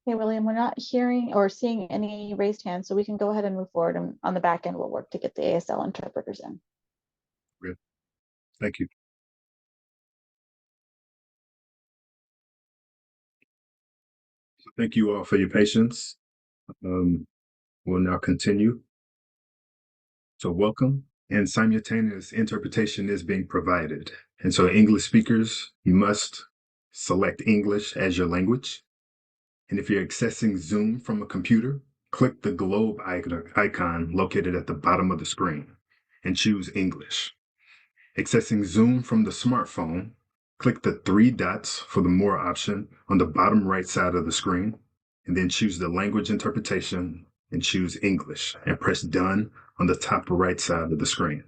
Okay, William, we're not hearing or seeing any raised hands, so we can go ahead and move forward. And on the back end, we'll work to get the ASL interpreters in. Great. Thank you. Thank you all for your patience. We'll now continue. So welcome, and simultaneous interpretation is being provided. And so English speakers, you must select English as your language. And if you're accessing Zoom from a computer, click the globe icon located at the bottom of the screen and choose English. Accessing Zoom from the smartphone, click the three dots for the More option on the bottom right side of the screen, and then choose the language interpretation and choose English, and press Done on the top right side of the screen.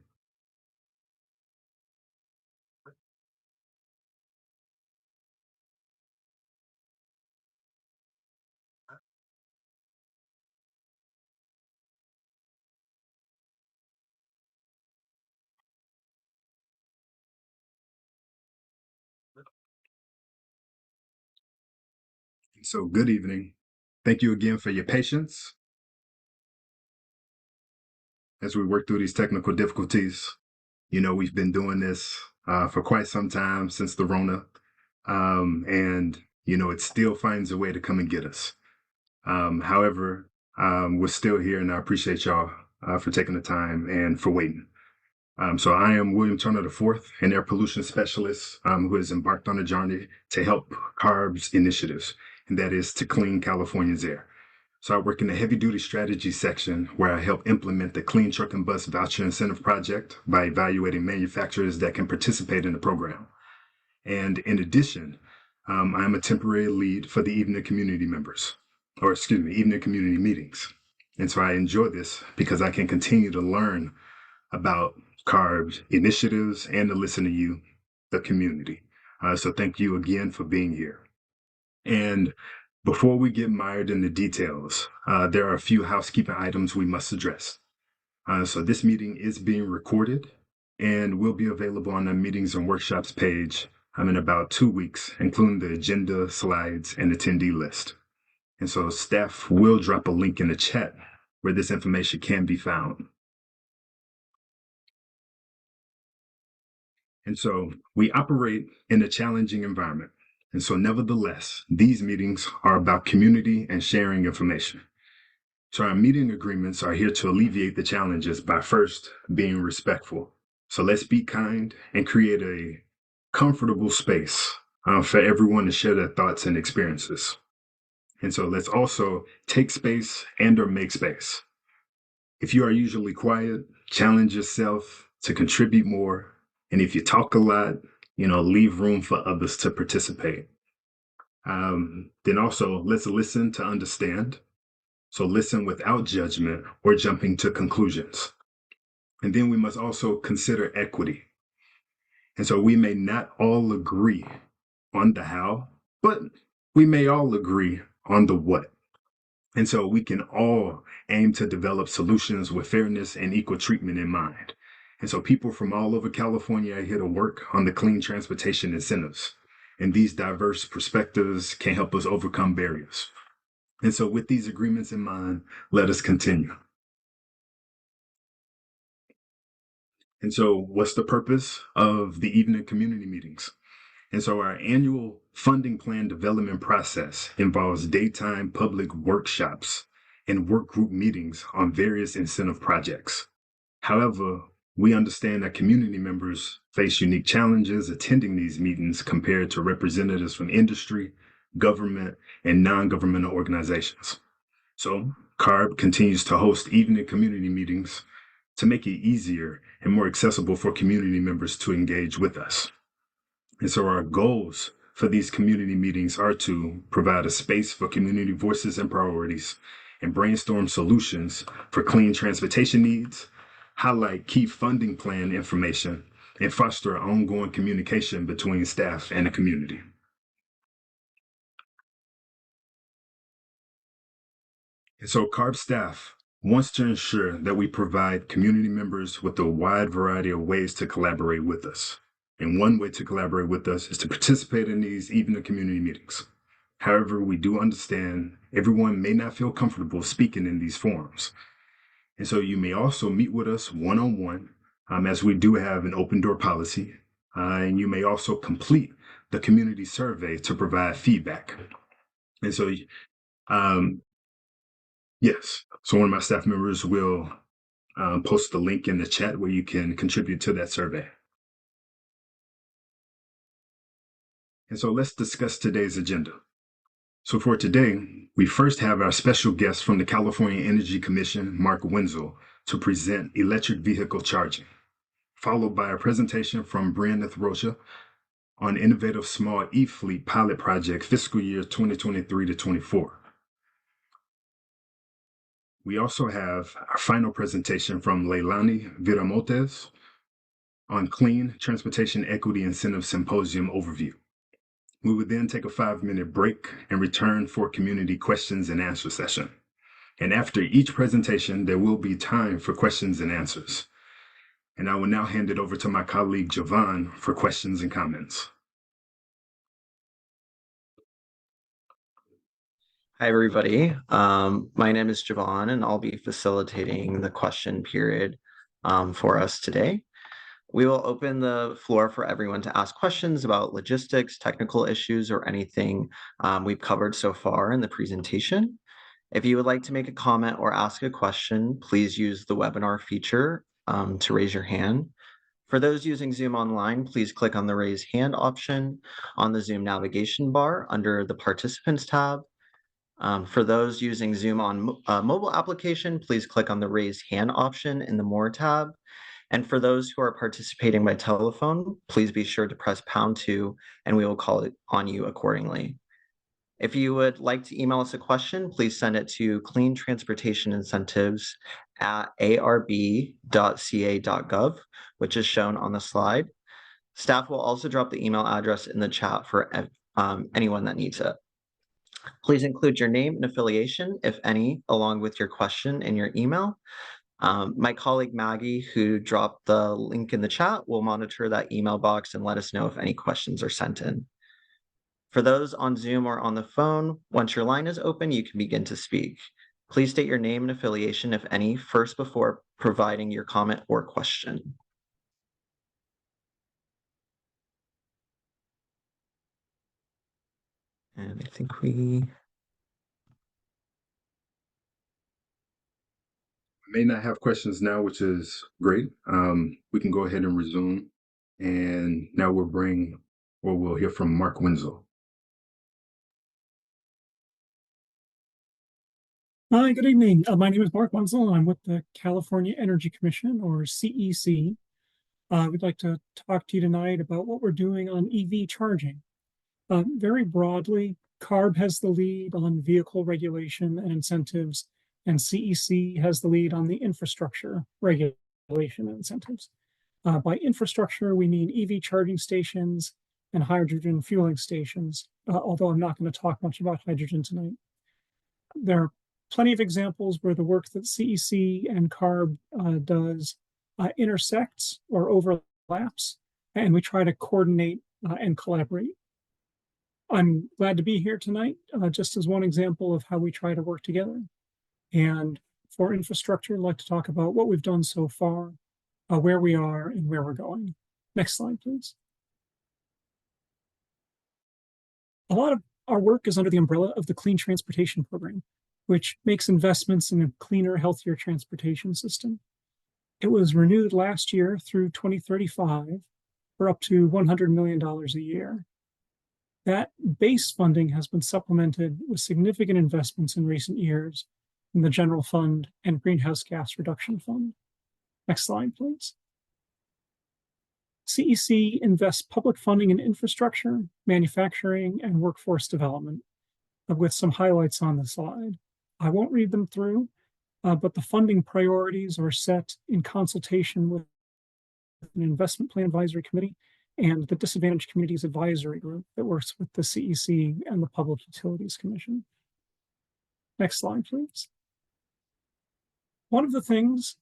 So good evening. Thank you again for your patience as we work through these technical difficulties. You know, we've been doing this for quite some time since the Rona, and, you know, it still finds a way to come and get us. However, we're still here, and I appreciate y'all for taking the time and for waiting. So I am William Turner IV, an air pollution specialist who has embarked on a journey to help CARB's initiatives, and that is to clean California's air. So I work in the heavy duty strategy section where I help implement the Clean Truck and Bus Voucher Incentive Project by evaluating manufacturers that can participate in the program. And in addition, I'm a temporary lead for the evening community members, or excuse me, evening community meetings. And so I enjoy this because I can continue to learn about CARB's initiatives and to listen to you, the community. So thank you again for being here. And before we get mired in the details, there are a few housekeeping items we must address. So this meeting is being recorded and will be available on the meetings and workshops page in about 2 weeks, including the agenda, slides, and attendee list. And so staff will drop a link in the chat where this information can be found. And so we operate in a challenging environment. And so nevertheless, these meetings are about community and sharing information. So our meeting agreements are here to alleviate the challenges by first being respectful. So let's be kind and create a comfortable space for everyone to share their thoughts and experiences. And so let's also take space and or make space. If you are usually quiet, challenge yourself to contribute more. And if you talk a lot, you know, leave room for others to participate. Then also let's listen to understand. So listen without judgment or jumping to conclusions. And then we must also consider equity. And so we may not all agree on the how, but we may all agree on the what. And so we can all aim to develop solutions with fairness and equal treatment in mind. And so people from all over California are here to work on the clean transportation incentives. And these diverse perspectives can help us overcome barriers. And so with these agreements in mind, let us continue. And so what's the purpose of the evening community meetings? And so our annual funding plan development process involves daytime public workshops and work group meetings on various incentive projects. However, we understand that community members face unique challenges attending these meetings compared to representatives from industry, government, and non-governmental organizations. So CARB continues to host evening community meetings to make it easier and more accessible for community members to engage with us. And so our goals for these community meetings are to provide a space for community voices and priorities and brainstorm solutions for clean transportation needs, highlight key funding plan information, and foster ongoing communication between staff and the community. And so CARB staff wants to ensure that we provide community members with a wide variety of ways to collaborate with us. And one way to collaborate with us is to participate in these evening community meetings. However, we do understand everyone may not feel comfortable speaking in these forums. And so you may also meet with us one-on-one, as we do have an open door policy. And you may also complete the community survey to provide feedback. And so, um, yes, so one of my staff members will post the link in the chat where you can contribute to that survey. And so let's discuss today's agenda. So for today, we first have our special guest from the California Energy Commission, Mark Wenzel, to present electric vehicle charging, followed by a presentation from Brianna Rocha on innovative small e-fleet pilot project fiscal year 2023 to 24. We also have our final presentation from Leilani Viramontes on Clean Transportation Equity Incentive Symposium Overview. We will then take a 5-minute break and return for community questions and answer session. And after each presentation, there will be time for questions and answers. And I will now hand it over to my colleague Javon for questions and comments. Hi, everybody. My name is Javon, and I'll be facilitating the question period for us today. We will open the floor for everyone to ask questions about logistics, technical issues, or anything we've covered so far in the presentation. If you would like to make a comment or ask a question, please use the webinar feature to raise your hand. For those using Zoom online, please click on the raise hand option on the Zoom navigation bar under the participants tab. For those using Zoom on mobile application, please click on the raise hand option in the More tab. And for those who are participating by telephone, please be sure to press #2 and we will call it on you accordingly. If you would like to email us a question, please send it to cleantransportationincentives@arb.ca.gov, which is shown on the slide. Staff will also drop the email address in the chat for anyone that needs it. Please include your name and affiliation, if any, along with your question in your email. My colleague Maggie, who dropped the link in the chat, will monitor that email box and let us know if any questions are sent in. For those on Zoom or on the phone, once your line is open, you can begin to speak. Please state your name and affiliation, if any, first before providing your comment or question. And I think we may not have questions now, which is great. We can go ahead and resume. And now we'll hear from Mark Wenzel. Hi, good evening. My name is Mark Wenzel. I'm with the California Energy Commission, or CEC. We'd like to talk to you tonight about what we're doing on EV charging. Very broadly, CARB has the lead on vehicle regulation and incentives, and CEC has the lead on the infrastructure regulation and incentives. By infrastructure, we mean EV charging stations and hydrogen fueling stations, although I'm not going to talk much about hydrogen tonight. There are plenty of examples where the work that CEC and CARB does intersects or overlaps, and we try to coordinate and collaborate. I'm glad to be here tonight, just as one example of how we try to work together. And for infrastructure, I'd like to talk about what we've done so far, where we are, and where we're going. Next slide, please. A lot of our work is under the umbrella of the Clean Transportation Program, which makes investments in a cleaner, healthier transportation system. It was renewed last year through 2035 for up to $100 million a year. That base funding has been supplemented with significant investments in recent years in the General Fund and Greenhouse Gas Reduction Fund. Next slide, please. CEC invests public funding in infrastructure, manufacturing, and workforce development, with some highlights on the slide. I won't read them through, but the funding priorities are set in consultation with an investment plan advisory committee and the Disadvantaged Communities Advisory Group that works with the CEC and the Public Utilities Commission. Next slide, please. One of the things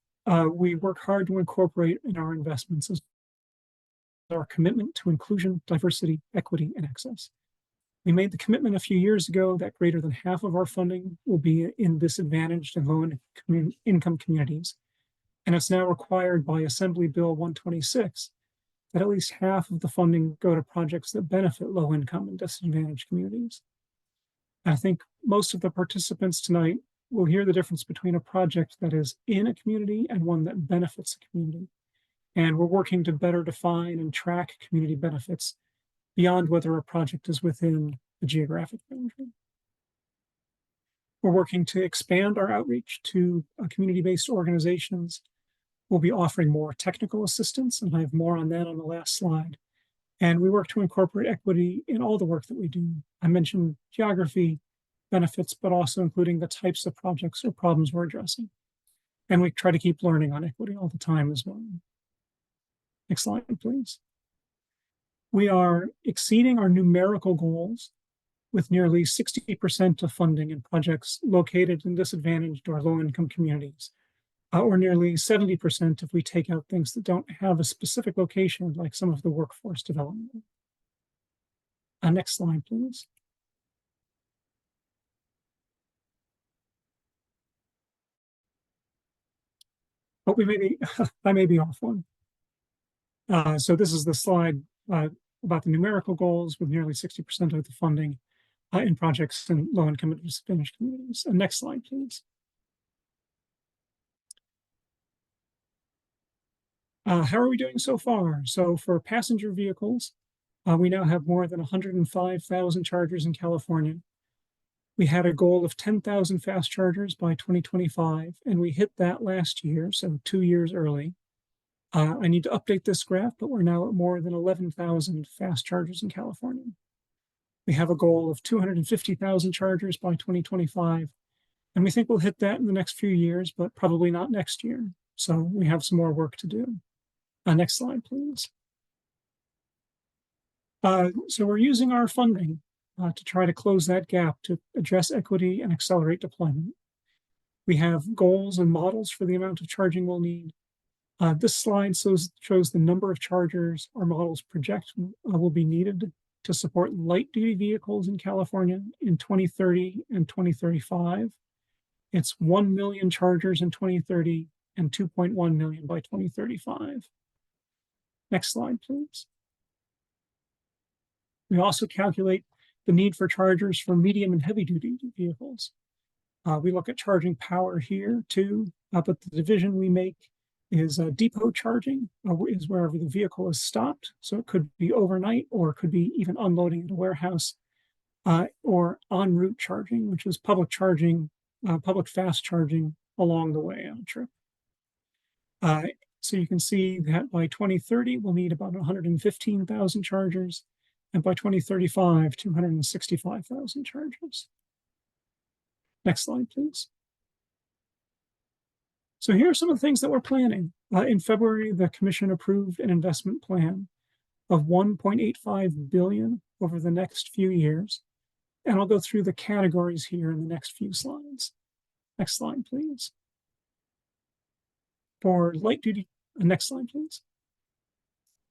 we work hard to incorporate in our investments is our commitment to inclusion, diversity, equity, and access. We made the commitment a few years ago that greater than half of our funding will be in disadvantaged and low-income communities. And it's now required by Assembly Bill 126 that at least half of the funding go to projects that benefit low-income and disadvantaged communities. I think most of the participants tonight will hear the difference between a project that is in a community and one that benefits a community. And we're working to better define and track community benefits beyond whether a project is within the geographic boundary. We're working to expand our outreach to community-based organizations. We'll be offering more technical assistance, and I have more on that on the last slide. And we work to incorporate equity in all the work that we do. I mentioned geography, benefits, but also including the types of projects or problems we're addressing. And we try to keep learning on equity all the time as well. Next slide, please. We are exceeding our numerical goals with nearly 60% of funding in projects located in disadvantaged or low-income communities, or nearly 70% if we take out things that don't have a specific location, like some of the workforce development. Next slide, please. Oh, I may be off one. So this is the slide about the numerical goals with nearly 60% of the funding in projects in low-income and disadvantaged communities. Next slide, please. How are we doing so far? So for passenger vehicles, we now have more than 105,000 chargers in California. We had a goal of 10,000 fast chargers by 2025, and we hit that last year, so 2 years early. I need to update this graph, but we're now at more than 11,000 fast chargers in California. We have a goal of 250,000 chargers by 2025, and we think we'll hit that in the next few years, but probably not next year. So we have some more work to do. Next slide, please. So we're using our funding to try to close that gap to address equity and accelerate deployment. We have goals and models for the amount of charging we'll need. This slide shows the number of chargers our models project will be needed to support light-duty vehicles in California in 2030 and 2035. It's 1 million chargers in 2030 and 2.1 million by 2035. Next slide, please. We also calculate the need for chargers for medium and heavy-duty vehicles. We look at charging power here too, but the division we make is depot charging, is wherever the vehicle is stopped. So it could be overnight, or it could be even unloading at a warehouse, or en route charging, which is public charging, public fast charging along the way on a trip. So you can see that by 2030, we'll need about 115,000 chargers, and by 2035, 265,000 chargers. Next slide, please. So here are some of the things that we're planning. In February, the Commission approved an investment plan of $1.85 billion over the next few years. And I'll go through the categories here in the next few slides. Next slide, please. For light duty, next slide, please.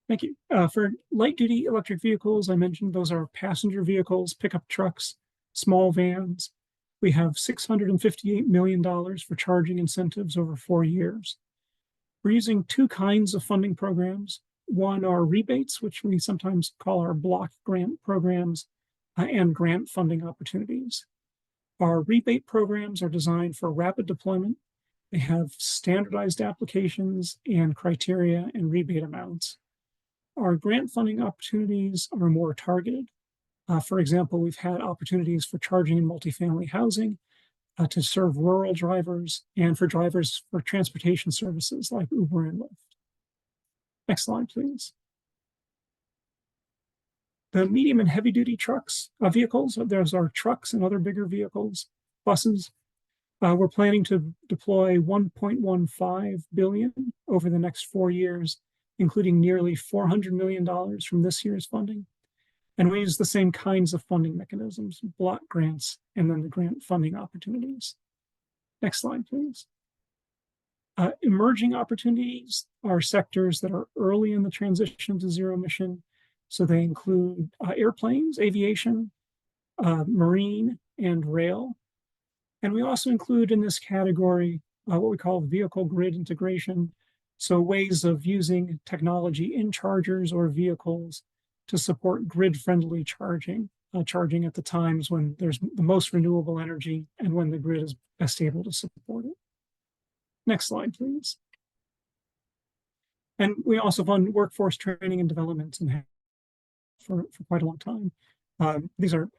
Thank you. For light duty electric vehicles, I mentioned those are passenger vehicles, pickup trucks, small vans. We have $658 million for charging incentives over 4 years. We're using 2 kinds of funding programs. One are rebates, which we sometimes call our block grant programs, and grant funding opportunities. Our rebate programs are designed for rapid deployment. They have standardized applications and criteria and rebate amounts. Our grant funding opportunities are more targeted. For example, we've had opportunities for charging in multifamily housing, to serve rural drivers, and for drivers for transportation services like Uber and Lyft. Next slide, please. The medium and heavy duty trucks, vehicles, those are trucks and other bigger vehicles, buses. We're planning to deploy $1.15 billion over the next 4 years, including nearly $400 million from this year's funding. And we use the same kinds of funding mechanisms, block grants, and then the grant funding opportunities. Next slide, please. Emerging opportunities are sectors that are early in the transition to zero emission. So they include airplanes, aviation, marine, and rail. And we also include in this category what we call vehicle grid integration. So ways of using technology in chargers or vehicles to support grid-friendly charging, charging at the times when there's the most renewable energy and when the grid is best able to support it. Next slide, please. And we also fund workforce training and development and for quite a long time. These are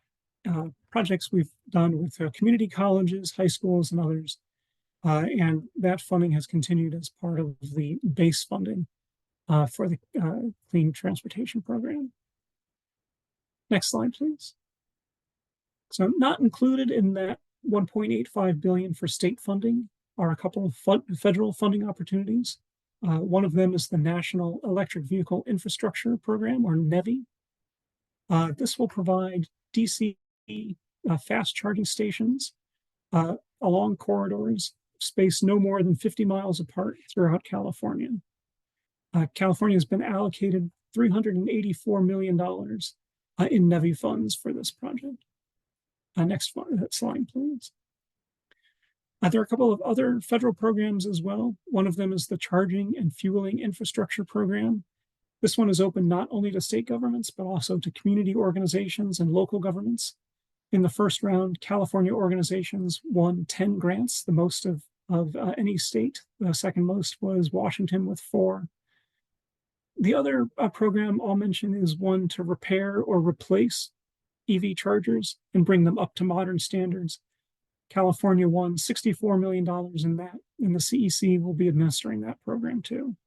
projects we've done with community colleges, high schools, and others. And that funding has continued as part of the base funding for the Clean Transportation Program. Next slide, please. So not included in that 1.85 billion for state funding are a couple of federal funding opportunities. One of them is the National Electric Vehicle Infrastructure Program, or NEVI. This will provide DC fast charging stations along corridors spaced no more than 50 miles apart throughout California. California has been allocated $384 million in NEVI funds for this project. Next slide, please. There are a couple of other federal programs as well. One of them is the Charging and Fueling Infrastructure Program. This one is open not only to state governments, but also to community organizations and local governments. In the first round, California organizations won 10 grants, the most of any state. The second most was Washington with 4. The other program I'll mention is one to repair or replace EV chargers and bring them up to modern standards. California won $64 million in that, and the CEC will be administering that program too.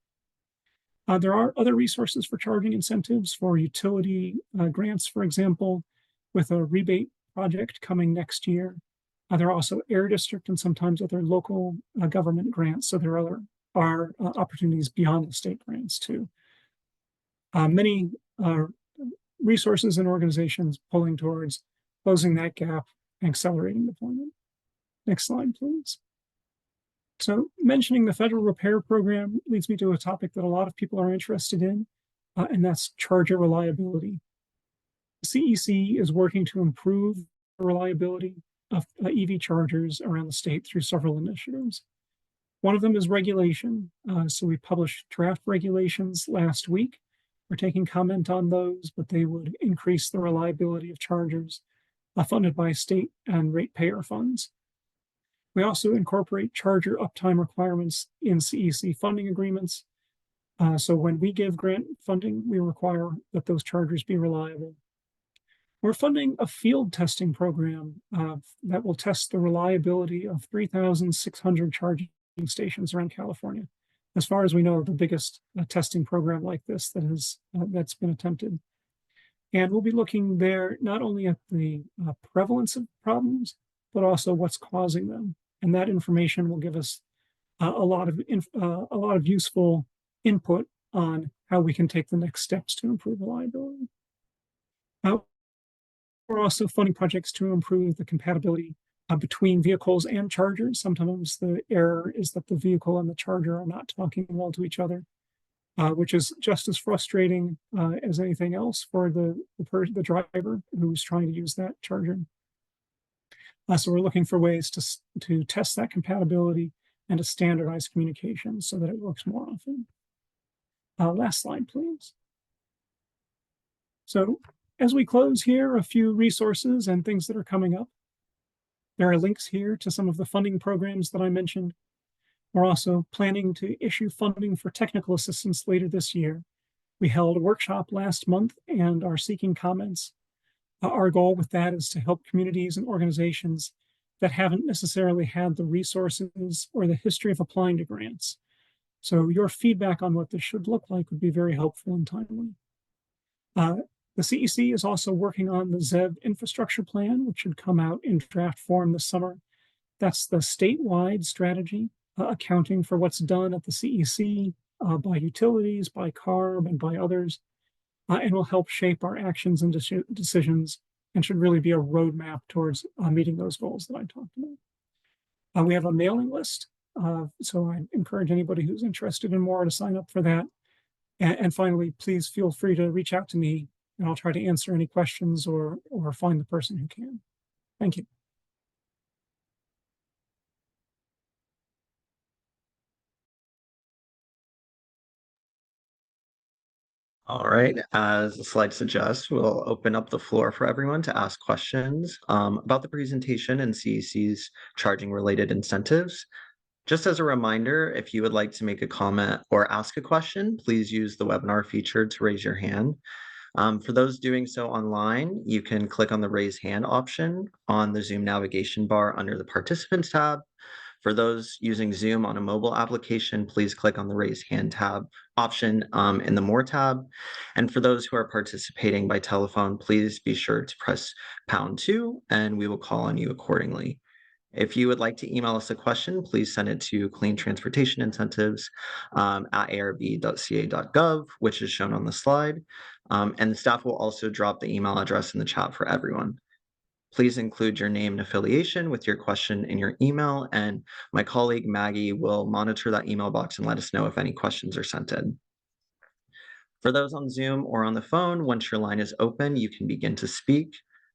There are other resources for charging incentives for utility grants, for example, with a rebate project coming next year. There are also air district and sometimes other local government grants. So there are opportunities beyond the state grants too. Many resources and organizations pulling towards closing that gap and accelerating deployment. Next slide, please. So mentioning the federal repair program leads me to a topic that a lot of people are interested in, and that's charger reliability. The CEC is working to improve the reliability of EV chargers around the state through several initiatives. One of them is regulation. So we published draft regulations last week. We're taking comment on those, but they would increase the reliability of chargers funded by state and ratepayer funds. We also incorporate charger uptime requirements in CEC funding agreements. So when we give grant funding, we require that those chargers be reliable. We're funding a field testing program that will test the reliability of 3,600 charging stations around California. As far as we know, the biggest testing program like this that's been attempted. And we'll be looking there not only at the prevalence of problems, but also what's causing them. And that information will give us a lot of useful input on how we can take the next steps to improve reliability. We're also funding projects to improve the compatibility between vehicles and chargers. Sometimes the error is that the vehicle and the charger are not talking well to each other, which is just as frustrating as anything else for the driver who's trying to use that charger. So we're looking for ways to test that compatibility and to standardize communication so that it works more often. Last slide, please. So as we close here, a few resources and things that are coming up. There are links here to some of the funding programs that I mentioned. We're also planning to issue funding for technical assistance later this year. We held a workshop last month and are seeking comments. Our goal with that is to help communities and organizations that haven't necessarily had the resources or the history of applying to grants. So your feedback on what this should look like would be very helpful and timely. The CEC is also working on the ZEV infrastructure plan, which should come out in draft form this summer. That's the statewide strategy, accounting for what's done at the CEC by utilities, by CARB, and by others, and will help shape our actions and decisions and should really be a roadmap towards meeting those goals that I talked about. We have a mailing list, so I encourage anybody who's interested in more to sign up for that. And finally, please feel free to reach out to me and I'll try to answer any questions or find the person who can. Thank you. All right, as the slide suggests, we'll open up the floor for everyone to ask questions about the presentation and CEC's charging related incentives. Just as a reminder, if you would like to make a comment or ask a question, please use the webinar feature to raise your hand. For those doing so online, you can click on the raise hand option on the Zoom navigation bar under the participants tab. For those using Zoom on a mobile application, please click on the raise hand tab option in the more tab. And for those who are participating by telephone, please be sure to press #2 and we will call on you accordingly. If you would like to email us a question, please send it to Clean Transportation Incentives at arb.ca.gov, which is shown on the slide. And the staff will also drop the email address in the chat for everyone. Please include your name and affiliation with your question in your email, and my colleague Maggie will monitor that email box and let us know if any questions are sent in. For those on Zoom or on the phone, once your line is open, you can begin to speak.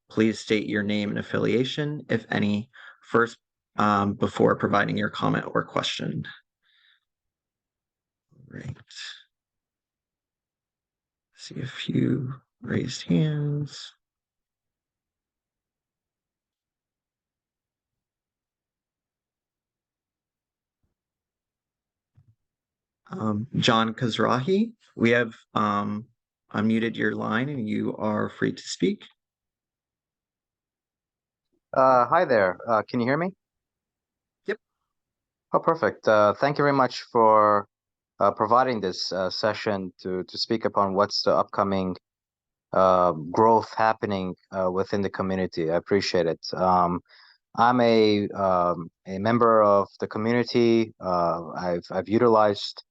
Please state your name and affiliation, if any, first before providing your comment or question. Right. See a few raised hands. John Kazrahi, we have unmuted your line and you are free to speak. Hi there. Can you hear me? Yep. Oh, perfect. Thank you very much for providing this session to speak upon what's the upcoming growth happening within the community. I appreciate it. I'm a member of the community. I've utilized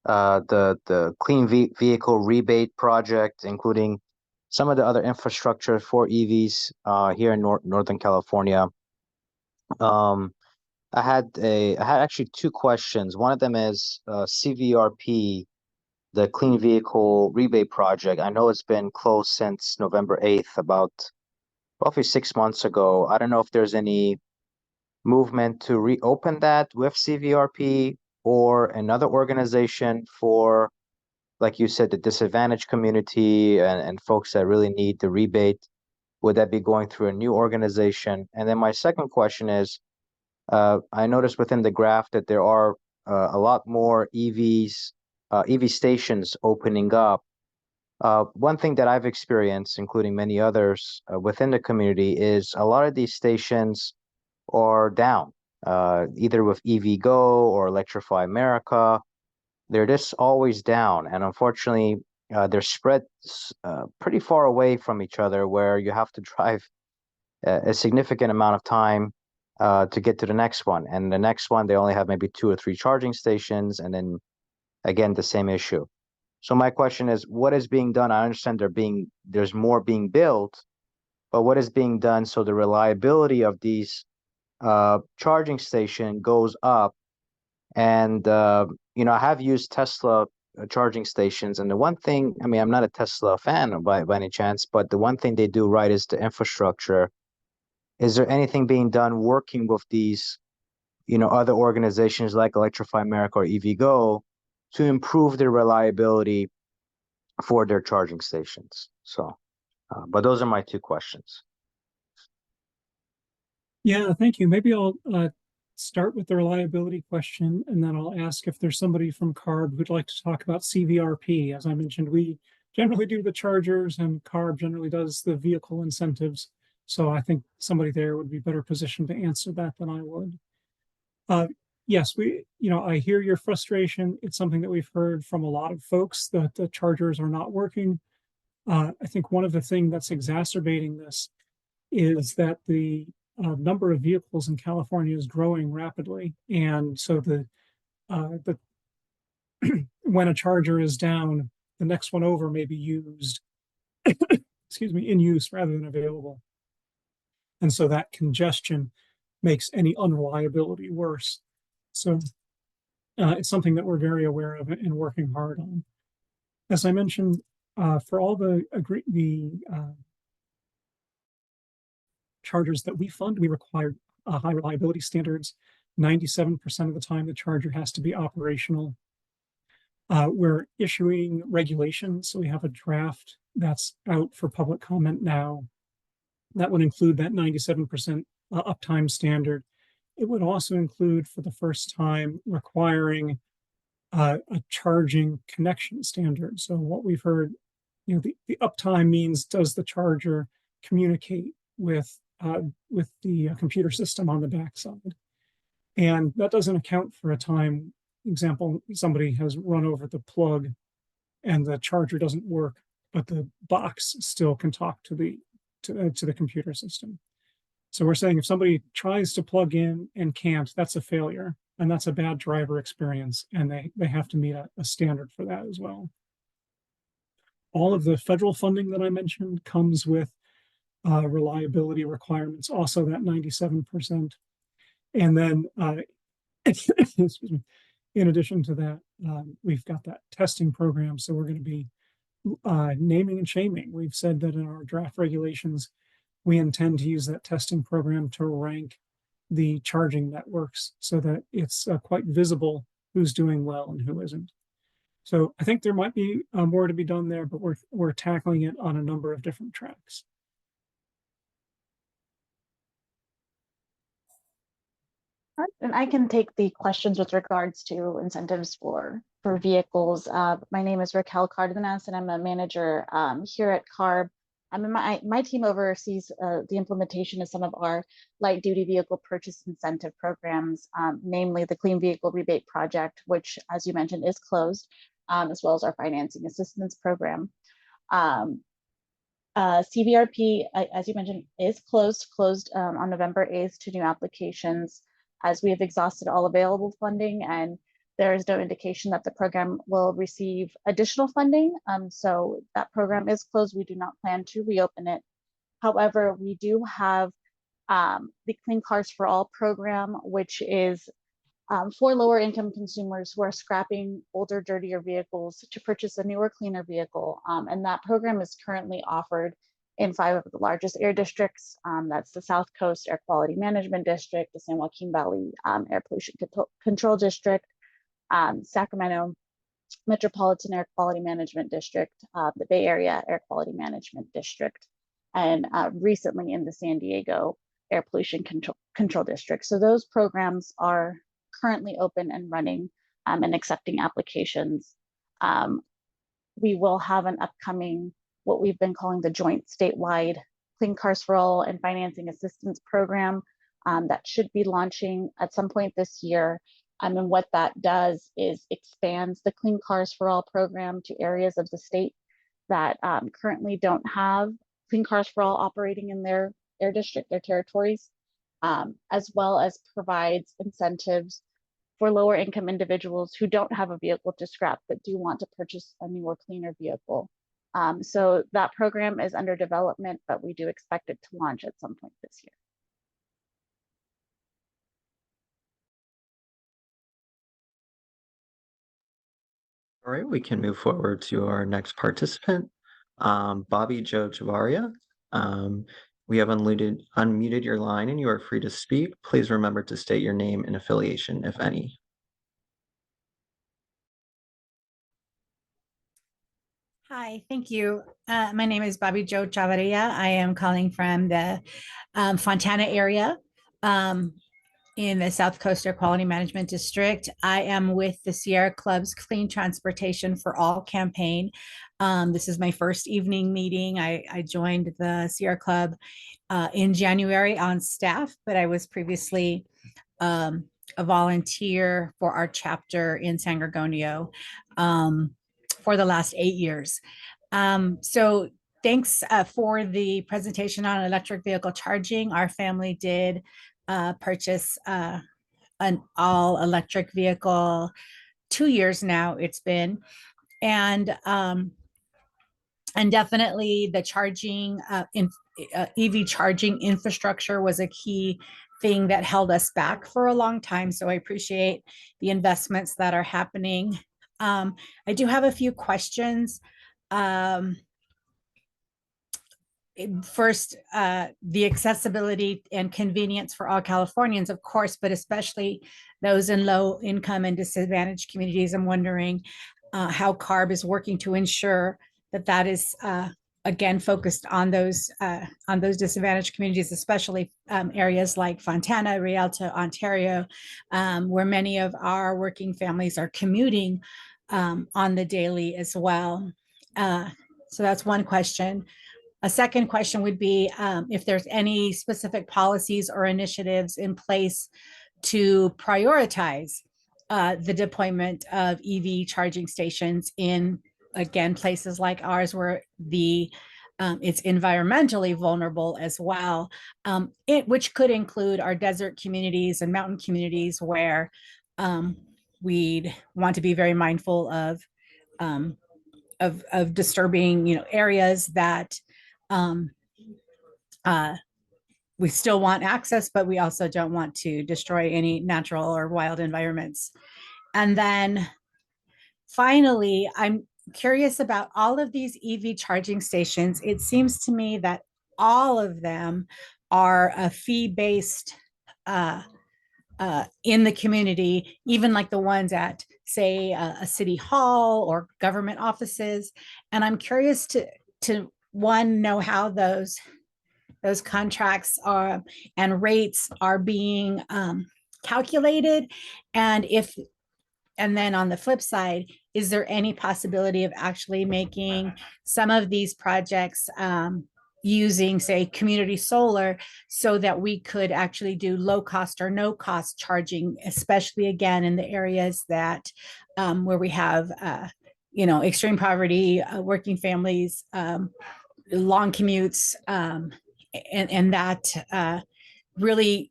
the Clean Vehicle Rebate Project, including some of the other infrastructure for EVs here in Northern California. I had actually two questions. One of them is CVRP, the Clean Vehicle Rebate Project. I know it's been closed since November 8th, about roughly 6 months ago. I don't know if there's any movement to reopen that with CVRP or another organization for, like you said, the disadvantaged community and folks that really need the rebate. Would that be going through a new organization? And then my second question is, I noticed within the graph that there are a lot more EV stations opening up. One thing that I've experienced, including many others within the community, is a lot of these stations are down, either with EVgo or Electrify America. They're just always down. And unfortunately, they're spread pretty far away from each other, where you have to drive a significant amount of time to get to the next one. And the next one, they only have maybe 2 or 3 charging stations. And then again, the same issue. So my question is, what is being done? I understand there's more being built, but what is being done so the reliability of these charging station goes up? And I have used Tesla charging stations, and the one thing, I mean, I'm not a Tesla fan by any chance, but the one thing they do right is the infrastructure. Is there anything being done working with these, other organizations like Electrify America or EVgo to improve their reliability for their charging stations? So, but those are my 2 questions. Yeah, thank you. Maybe I'll start with the reliability question, and then I'll ask if there's somebody from CARB who'd like to talk about CVRP. As I mentioned, we generally do the chargers, and CARB generally does the vehicle incentives. So I think somebody there would be better positioned to answer that than I would. Yes, I hear your frustration. It's something that we've heard from a lot of folks, that the chargers are not working. I think one of the things that's exacerbating this is that the number of vehicles in California is growing rapidly, and so the when a charger is down, the next one over may be used, excuse me, in use rather than available, and so that congestion makes any unreliability worse. So it's something that we're very aware of and working hard on. As I mentioned, For all the chargers that we fund, we require high reliability standards. 97% of the time, the charger has to be operational. We're issuing regulations, so we have a draft that's out for public comment now. That would include that 97% uptime standard. It would also include, for the first time, requiring a charging connection standard. So what we've heard, the uptime means, does the charger communicate with the computer system on the backside? And that doesn't account for a time, example, somebody has run over the plug and the charger doesn't work, but the box still can talk to the computer system. So we're saying if somebody tries to plug in and can't, that's a failure, and that's a bad driver experience, and they have to meet a standard for that as well. All of the federal funding that I mentioned comes with reliability requirements, also that 97%. And then, excuse me, in addition to that, we've got that testing program. So we're going to be naming and shaming. We've said that in our draft regulations, we intend to use that testing program to rank the charging networks so that it's quite visible who's doing well and who isn't. So I think there might be more to be done there, but we're tackling it on a number of different tracks. And I can take the questions with regards to incentives for vehicles. My name is Raquel Cardenas, and I'm a manager here at CARB. My team oversees the implementation of some of our light duty vehicle purchase incentive programs, namely the Clean Vehicle Rebate Project, which, as you mentioned, is closed, as well as our financing assistance program. CVRP, as you mentioned, is closed on November 8th to new applications, as we have exhausted all available funding, and there is no indication that the program will receive additional funding. So that program is closed. We do not plan to reopen it. However, we do have the Clean Cars for All program, which is for lower income consumers who are scrapping older, dirtier vehicles to purchase a newer, cleaner vehicle. And that program is currently offered in 5 of the largest air districts. That's the South Coast Air Quality Management District, the San Joaquin Valley Air Pollution Control District, Sacramento Metropolitan Air Quality Management District, the Bay Area Air Quality Management District, and recently in the San Diego Air Pollution Control District. So those programs are currently open and running and accepting applications. We will have an upcoming, what we've been calling the joint statewide Clean Cars for All and Financing Assistance Program that should be launching at some point this year. And what that does is expands the Clean Cars for All program to areas of the state that currently don't have Clean Cars for All operating in their air district, their territories, as well as provides incentives for lower income individuals who don't have a vehicle to scrap but do want to purchase a newer, cleaner vehicle. So that program is under development, but we do expect it to launch at some point this year. All right, we can move forward to our next participant, Bobby Joe Javaria. We have unmuted your line and you are free to speak. Please remember to state your name and affiliation, if any. Hi, thank you. My name is Bobby Joe Chavaria. I am calling from the Fontana area in the South Coast Air Quality Management District. I am with the Sierra Club's Clean Transportation for All campaign. This is my first evening meeting. I joined the Sierra Club in January on staff, but I was previously a volunteer for our chapter in San Gorgonio for the last 8 years. So thanks for the presentation on electric vehicle charging. Our family did purchase an all electric vehicle 2 years now it's been, and definitely the charging EV charging infrastructure was a key thing that held us back for a long time. So I appreciate the investments that are happening. I do have a few questions. first, the accessibility and convenience for all Californians, of course, but especially those in low income and disadvantaged communities. I'm wondering how CARB is working to ensure that that is again focused on those disadvantaged communities, especially areas like Fontana, Rialto, Ontario, where many of our working families are commuting on the daily as well. So that's one question. A second question would be if there's any specific policies or initiatives in place to prioritize the deployment of EV charging stations in, again, places like ours where it's environmentally vulnerable as well, which could include our desert communities and mountain communities where we'd want to be very mindful of disturbing, areas that we still want access, but we also don't want to destroy any natural or wild environments. And then finally, I'm curious about all of these EV charging stations. It seems to me that all of them are a fee-based in the community, even like the ones at, say, a city hall or government offices. And I'm curious to one, know how those contracts are and rates are being calculated, and then on the flip side, is there any possibility of actually making some of these projects using, say, community solar, so that we could actually do low cost or no cost charging, especially again in the areas that where we have extreme poverty, working families, long commutes, and that really,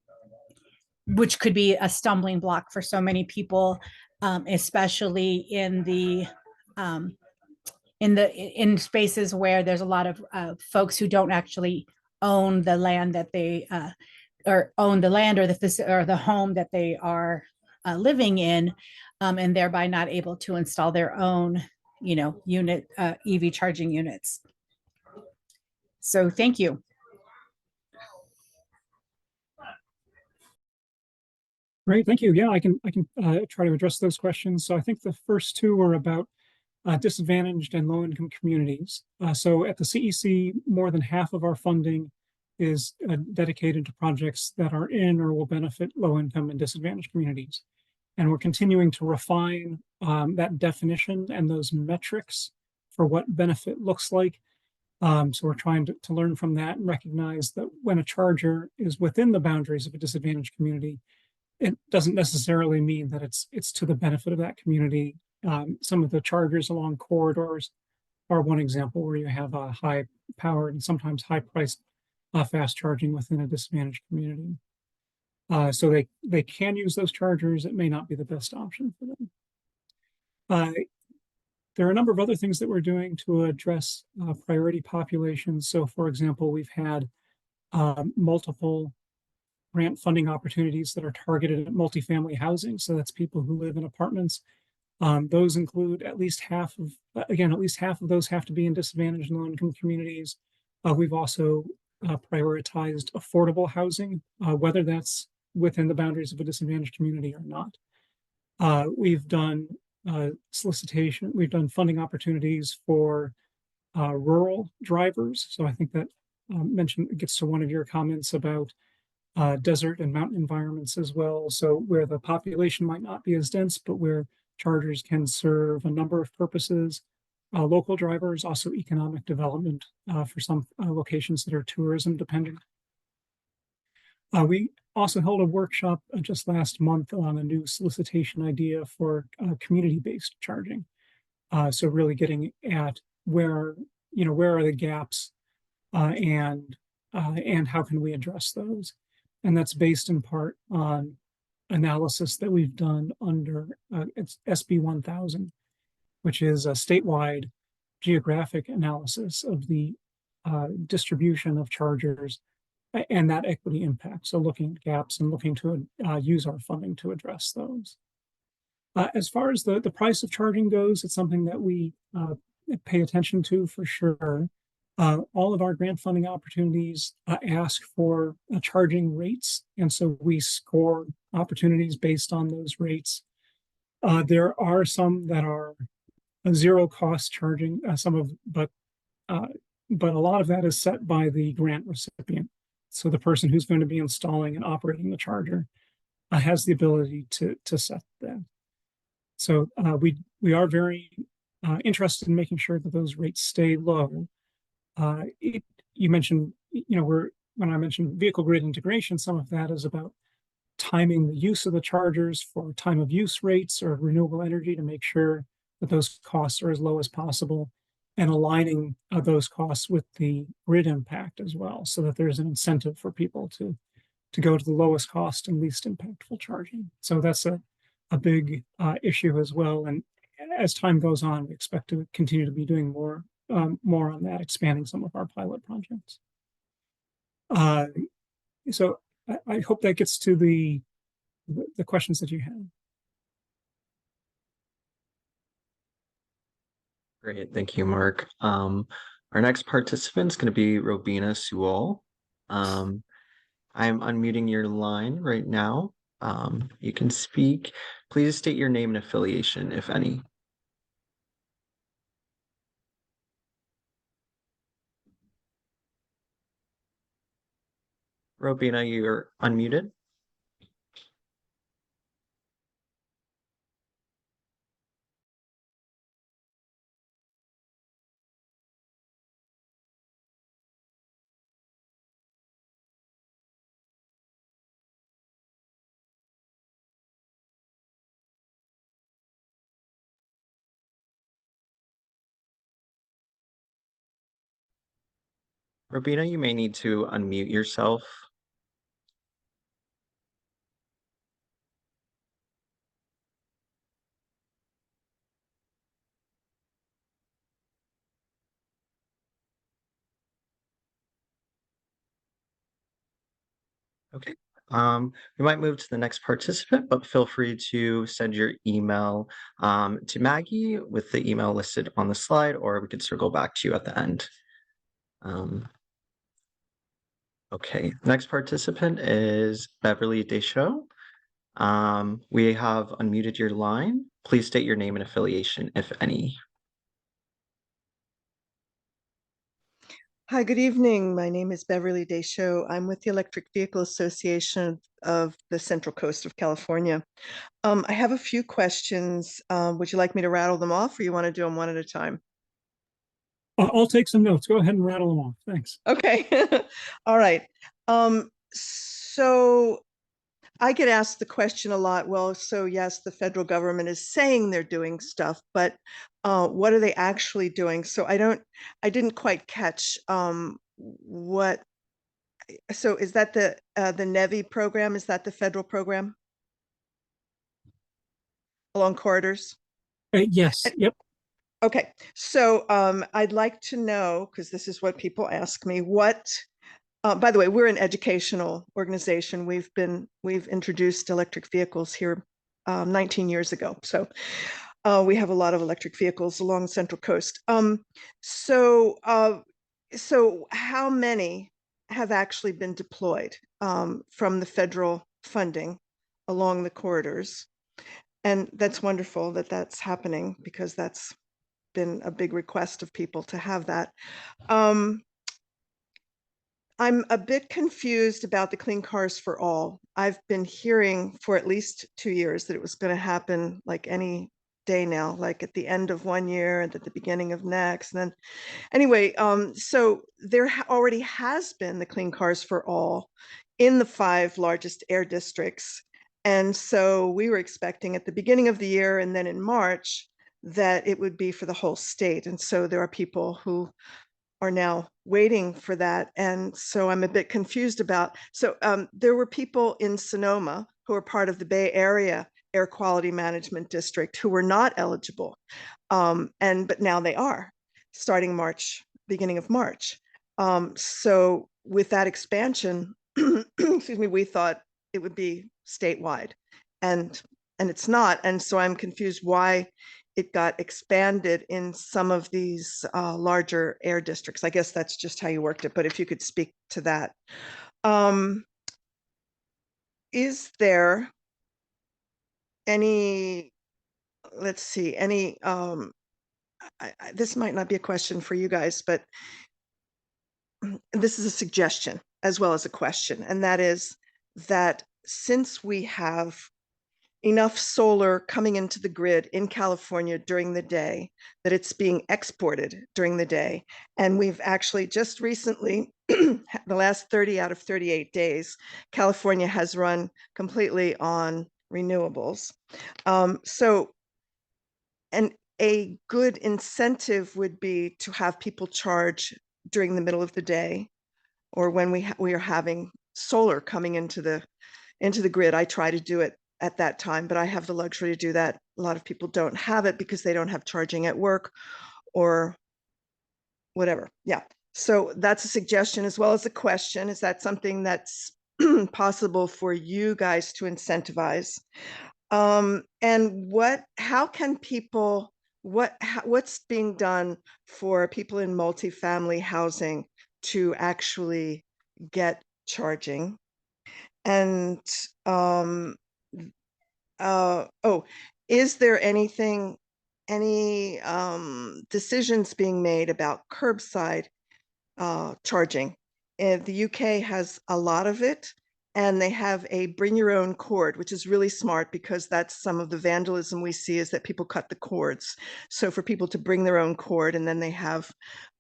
which could be a stumbling block for so many people, especially in spaces where there's a lot of folks who don't actually own the land that they or own the land or the home that they are living in, and thereby not able to install their own unit EV charging units. So thank you. Great, thank you. Yeah, I can try to address those questions. So I think the first two were about disadvantaged and low-income communities. So at the CEC, more than half of our funding is dedicated to projects that are in or will benefit low-income and disadvantaged communities. And we're continuing to refine that definition and those metrics for what benefit looks like. So we're trying to learn from that and recognize that when a charger is within the boundaries of a disadvantaged community, it doesn't necessarily mean that it's to the benefit of that community. Some of the chargers along corridors are one example where you have a high powered and sometimes high priced fast charging within a disadvantaged community. So they can use those chargers. It may not be the best option for them. There are a number of other things that we're doing to address priority populations. So for example, we've had multiple grant funding opportunities that are targeted at multifamily housing. So that's people who live in apartments. Those include at least half of those have to be in disadvantaged and low-income communities. We've also prioritized affordable housing, whether that's within the boundaries of a disadvantaged community or not. We've done solicitation, we've done funding opportunities for rural drivers. So I think that gets to one of your comments about desert and mountain environments as well. So where the population might not be as dense, but where chargers can serve a number of purposes. Local drivers, also economic development for some locations that are tourism dependent. We also held a workshop just last month on a new solicitation idea for community-based charging. So really getting at where are the gaps and how can we address those? And that's based in part on analysis that we've done under it's SB 1000, which is a statewide geographic analysis of the distribution of chargers and that equity impact. So looking at gaps and looking to use our funding to address those. As far as the price of charging goes, it's something that we pay attention to for sure. All of our grant funding opportunities ask for charging rates, and so we score opportunities based on those rates. There are some that are zero cost charging, but a lot of that is set by the grant recipient. So the person who's going to be installing and operating the charger has the ability to set that. So we are very interested in making sure that those rates stay low. You mentioned, when I mentioned vehicle grid integration, some of that is about timing the use of the chargers for time of use rates or renewable energy to make sure that those costs are as low as possible, and aligning those costs with the grid impact as well, so that there's an incentive for people to go to the lowest cost and least impactful charging. So that's a big issue as well. And as time goes on, we expect to continue to be doing more on that, expanding some of our pilot projects. So I hope that gets to the questions that you have. Great, thank you, Mark. Our next participant is going to be Robina Sewell. I'm unmuting your line right now. You can speak. Please state your name and affiliation, if any. Robina, you're unmuted. Robina, you may need to unmute yourself. Okay. We might move to the next participant, but feel free to send your email to Maggie with the email listed on the slide, or we could circle back to you at the end. Okay, next participant is Beverly Deschaux. We have unmuted your line. Please state your name and affiliation, if any. Hi, good evening. My name is Beverly Deschaux. I'm with the Electric Vehicle Association of the Central Coast of California. I have a few questions. Would you like me to rattle them off, or you want to do them one at a time? I'll take some notes. Go ahead and rattle them off. Thanks. Okay. All right. So I get asked the question a lot. Well, so yes, the federal government is saying they're doing stuff, but what are they actually doing? So I didn't quite catch what. So is that the NEVI program? Is that the federal program along corridors? Yes. Yep. Okay. So I'd like to know, because this is what people ask me, what. By the way, we're an educational organization. We've introduced electric vehicles here 19 years ago. So we have a lot of electric vehicles along the Central Coast. So how many have actually been deployed from the federal funding along the corridors? And that's wonderful that that's happening, because that's been a big request of people to have that. I'm a bit confused about the Clean Cars for All. I've been hearing for at least 2 years that it was going to happen like any day now, like at the end of one year and at the beginning of next. And then anyway, so there already has been the Clean Cars for All in the 5 largest air districts. And so we were expecting at the beginning of the year and then in March that it would be for the whole state. And so there are people who are now waiting for that. And so I'm a bit confused about, so there were people in Sonoma who are part of the Bay Area Air Quality Management District who were not eligible. But now they are, starting March, beginning of March. So with that expansion, excuse me, we thought it would be statewide, and it's not. And so I'm confused why it got expanded in some of these larger air districts. I guess that's just how you worked it, but if you could speak to that. Is there any, let's see, any, this might not be a question for you guys, but this is a suggestion as well as a question, and that is that since we have enough solar coming into the grid in California during the day, that it's being exported during the day. And we've actually just recently, the last 30 out of 38 days, California has run completely on renewables. And a good incentive would be to have people charge during the middle of the day, or when we are having solar coming into the grid. I try to do it at that time, but I have the luxury to do that. A lot of people don't have it because they don't have charging at work or whatever. Yeah. So that's a suggestion as well as a question. Is that something that's possible for you guys to incentivize? And how can people, what's being done for people in multifamily housing to actually get charging? And is there any decisions being made about curbside charging? The UK has a lot of it, and they have a bring your own cord, which is really smart because that's some of the vandalism we see, is that people cut the cords. So for people to bring their own cord, and then they have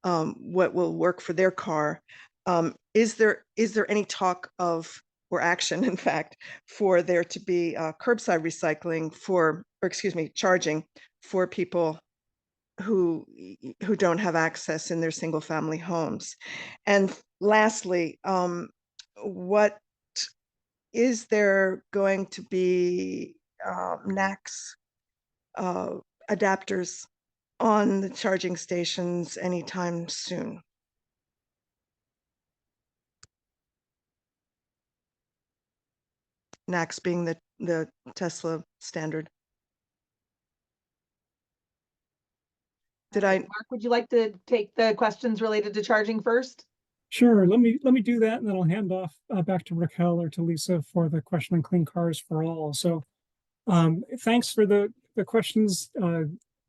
what will work for their car. Is there any talk of, or action, in fact, for there to be curbside recycling charging for people who don't have access in their single family homes? And lastly, what is there going to be NACS adapters on the charging stations anytime soon? NACS being the Tesla standard. Mark, would you like to take the questions related to charging first? Sure. Let me do that, and then I'll hand off back to Raquel or to Lisa for the question on clean cars for all. So, thanks for the questions.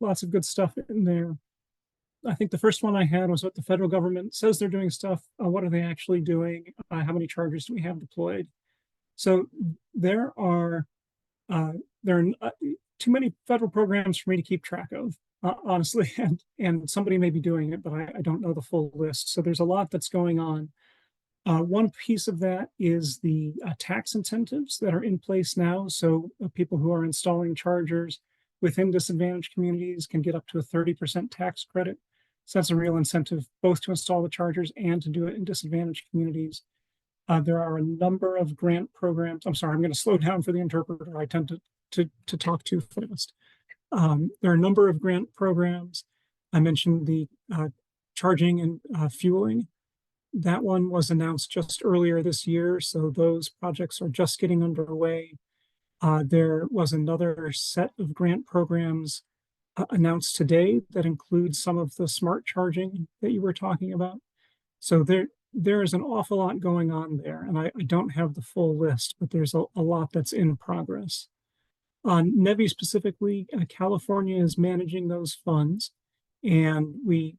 Lots of good stuff in there. I think the first one I had was what the federal government says they're doing stuff. What are they actually doing? How many chargers do we have deployed? So there are too many federal programs for me to keep track of, honestly, and somebody may be doing it, but I don't know the full list. So there's a lot that's going on. One piece of that is the tax incentives that are in place now. So people who are installing chargers within disadvantaged communities can get up to a 30% tax credit. So that's a real incentive both to install the chargers and to do it in disadvantaged communities. There are a number of grant programs. I'm sorry, I'm going to slow down for the interpreter. I tend to talk too fast. There are a number of grant programs. I mentioned the charging and fueling. That one was announced just earlier this year, so those projects are just getting underway. There was another set of grant programs announced today that includes some of the smart charging that you were talking about. So there is an awful lot going on there, and I don't have the full list, but there's a lot that's in progress. On NEVI specifically, California is managing those funds, and we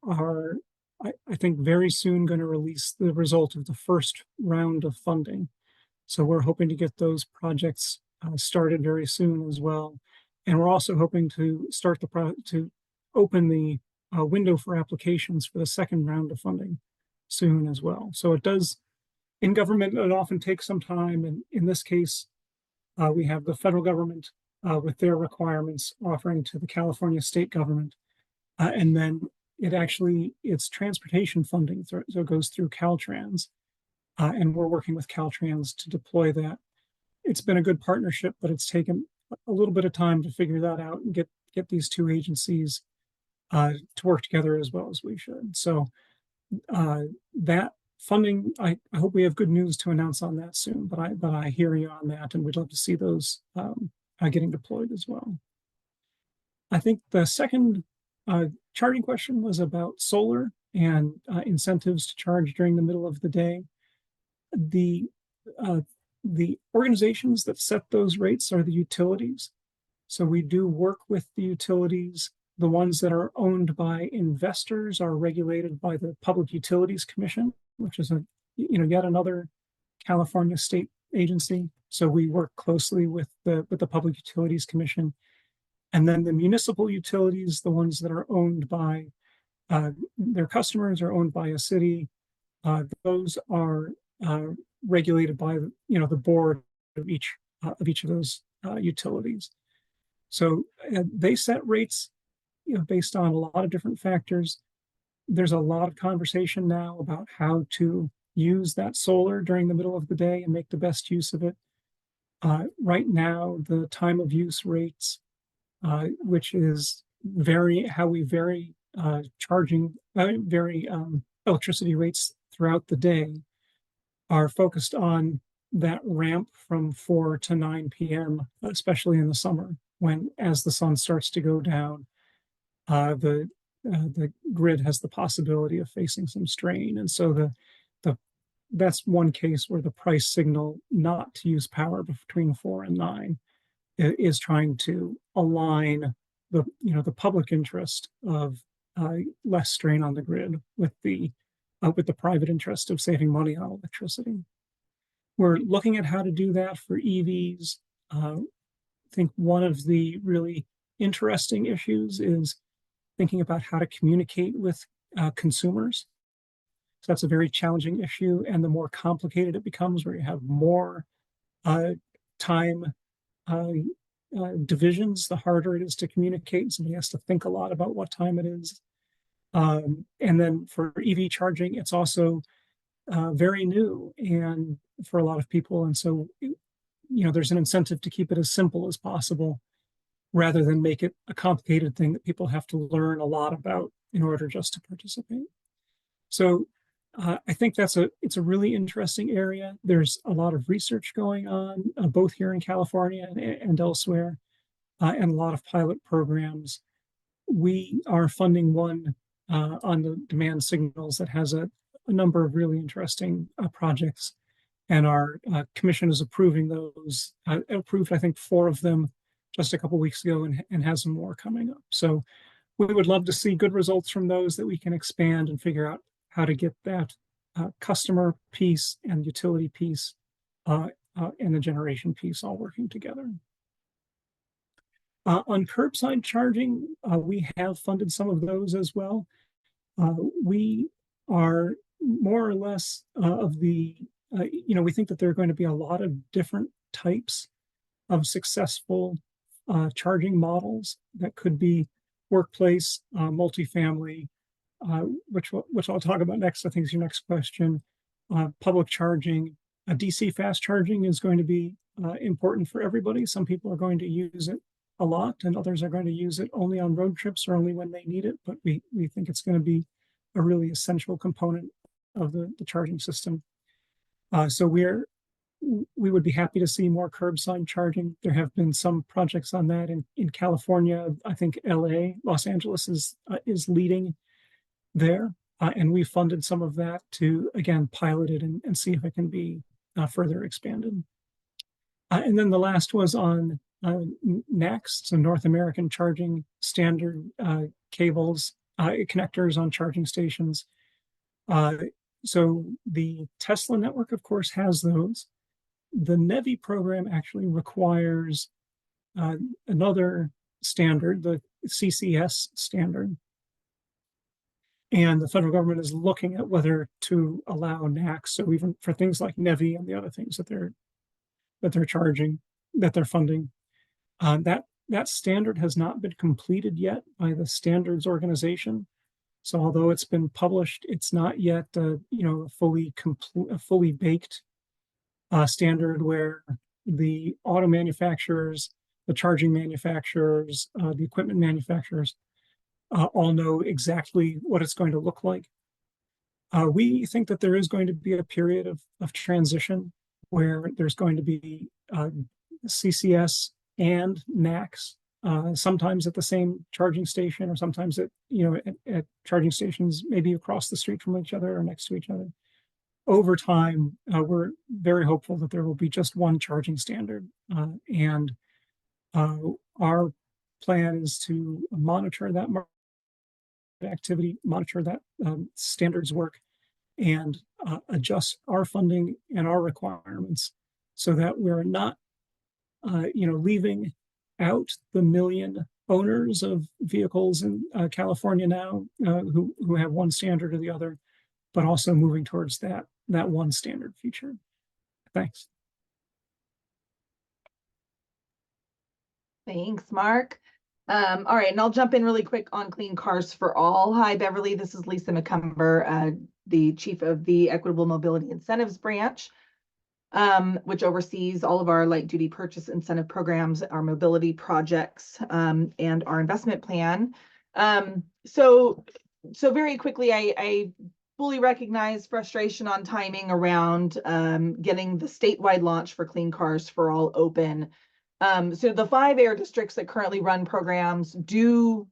are, I think, very soon going to release the result of the first round of funding. So we're hoping to get those projects started very soon as well. And we're also hoping to start to open the window for applications for the second round of funding soon as well. So it does, in government, it often takes some time. And in this case, we have the federal government with their requirements offering to the California state government. And then it's transportation funding. So it goes through Caltrans. And we're working with Caltrans to deploy that. It's been a good partnership, but it's taken a little bit of time to figure that out and get these two agencies to work together as well as we should. So that funding, I hope we have good news to announce on that soon, but I hear you on that, and we'd love to see those getting deployed as well. I think the second charging question was about solar and incentives to charge during the middle of the day. The organizations that set those rates are the utilities. So we do work with the utilities. The ones that are owned by investors are regulated by the Public Utilities Commission, which is yet another California state agency. So we work closely with the Public Utilities Commission. And then the municipal utilities, the ones that are owned by their customers are owned by a city. Those are regulated by the board of each of those utilities. So they set rates based on a lot of different factors. There's a lot of conversation now about how to use that solar during the middle of the day and make the best use of it. Right now, the time of use rates, which is how we vary electricity rates throughout the day, are focused on that ramp from 4 to 9 p.m., especially in the summer, as the sun starts to go down, the grid has the possibility of facing some strain. And so that's one case where the price signal not to use power between 4 and 9 is trying to align the public interest of less strain on the grid with the private interest of saving money on electricity. We're looking at how to do that for EVs. I think one of the really interesting issues is thinking about how to communicate with consumers. So that's a very challenging issue, and the more complicated it becomes, where you have more time divisions, the harder it is to communicate. Somebody has to think a lot about what time it is. And then for EV charging, it's also very new and for a lot of people. And so, there's an incentive to keep it as simple as possible rather than make it a complicated thing that people have to learn a lot about in order just to participate. So I think it's a really interesting area. There's a lot of research going on, both here in California and elsewhere, and a lot of pilot programs. We are funding one on the demand signals that has a number of really interesting projects, and our commission is approving those. Approved, I think, 4 of them just a couple of weeks ago, and has some more coming up. So we would love to see good results from those that we can expand and figure out how to get that customer piece and utility piece and the generation piece all working together. On curbside charging, we have funded some of those as well. We are more or less of the, we think that there are going to be a lot of different types of successful charging models that could be workplace, multifamily, which I'll talk about next. I think is your next question. Public charging, DC fast charging is going to be important for everybody. Some people are going to use it a lot, and others are going to use it only on road trips or only when they need it. But we think it's going to be a really essential component of the charging system. So we would be happy to see more curbside charging. There have been some projects on that in California. I think Los Angeles is leading there, and we funded some of that to, again, pilot it and see if it can be further expanded. And then the last was on NACS, so North American Charging Standard cables, connectors on charging stations. So the Tesla network, of course, has those. The NEVI program actually requires another standard, the CCS standard. And the federal government is looking at whether to allow NACS. So even for things like NEVI and the other things that they're charging, that they're funding, that standard has not been completed yet by the standards organization. So although it's been published, it's not yet a fully baked standard where the auto manufacturers, the charging manufacturers, the equipment manufacturers all know exactly what it's going to look like. We think that there is going to be a period of transition where there's going to be CCS and NACS sometimes at the same charging station, or sometimes at, at charging stations maybe across the street from each other or next to each other. Over time, we're very hopeful that there will be just one charging standard, and our plan is to monitor that market activity, monitor that standards work, and adjust our funding and our requirements so that we're not, leaving out the million owners of vehicles in California now who have one standard or the other, but also moving towards that one standard feature. Thanks. Thanks, Mark. All right, and I'll jump in really quick on Clean Cars for All. Hi, Beverly. This is Lisa McCumber, the chief of the Equitable Mobility Incentives Branch, which oversees all of our light duty purchase incentive programs, our mobility projects, and our investment plan. So very quickly, I fully recognize frustration on timing around getting the statewide launch for Clean Cars for All open. So the 5 air districts that currently run programs do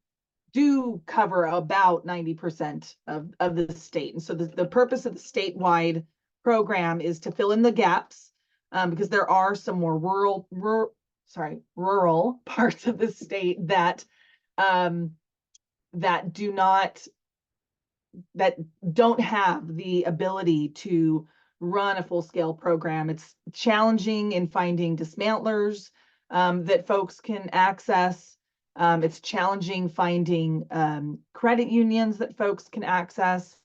cover about 90% of the state. And so the purpose of the statewide program is to fill in the gaps, because there are some more rural parts of the state that don't have the ability to run a full-scale program. It's challenging in finding dismantlers that folks can access. It's challenging finding credit unions that folks can access.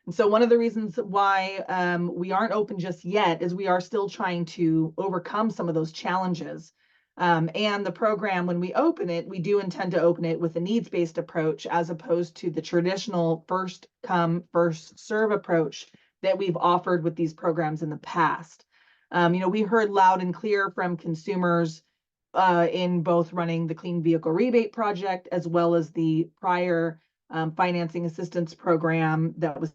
And so one of the reasons why we aren't open just yet is we are still trying to overcome some of those challenges. And the program, when we open it, we do intend to open it with a needs-based approach as opposed to the traditional first come, first serve approach that we've offered with these programs in the past. We heard loud and clear from consumers in both running the Clean Vehicle Rebate Project as well as the prior financing assistance program that was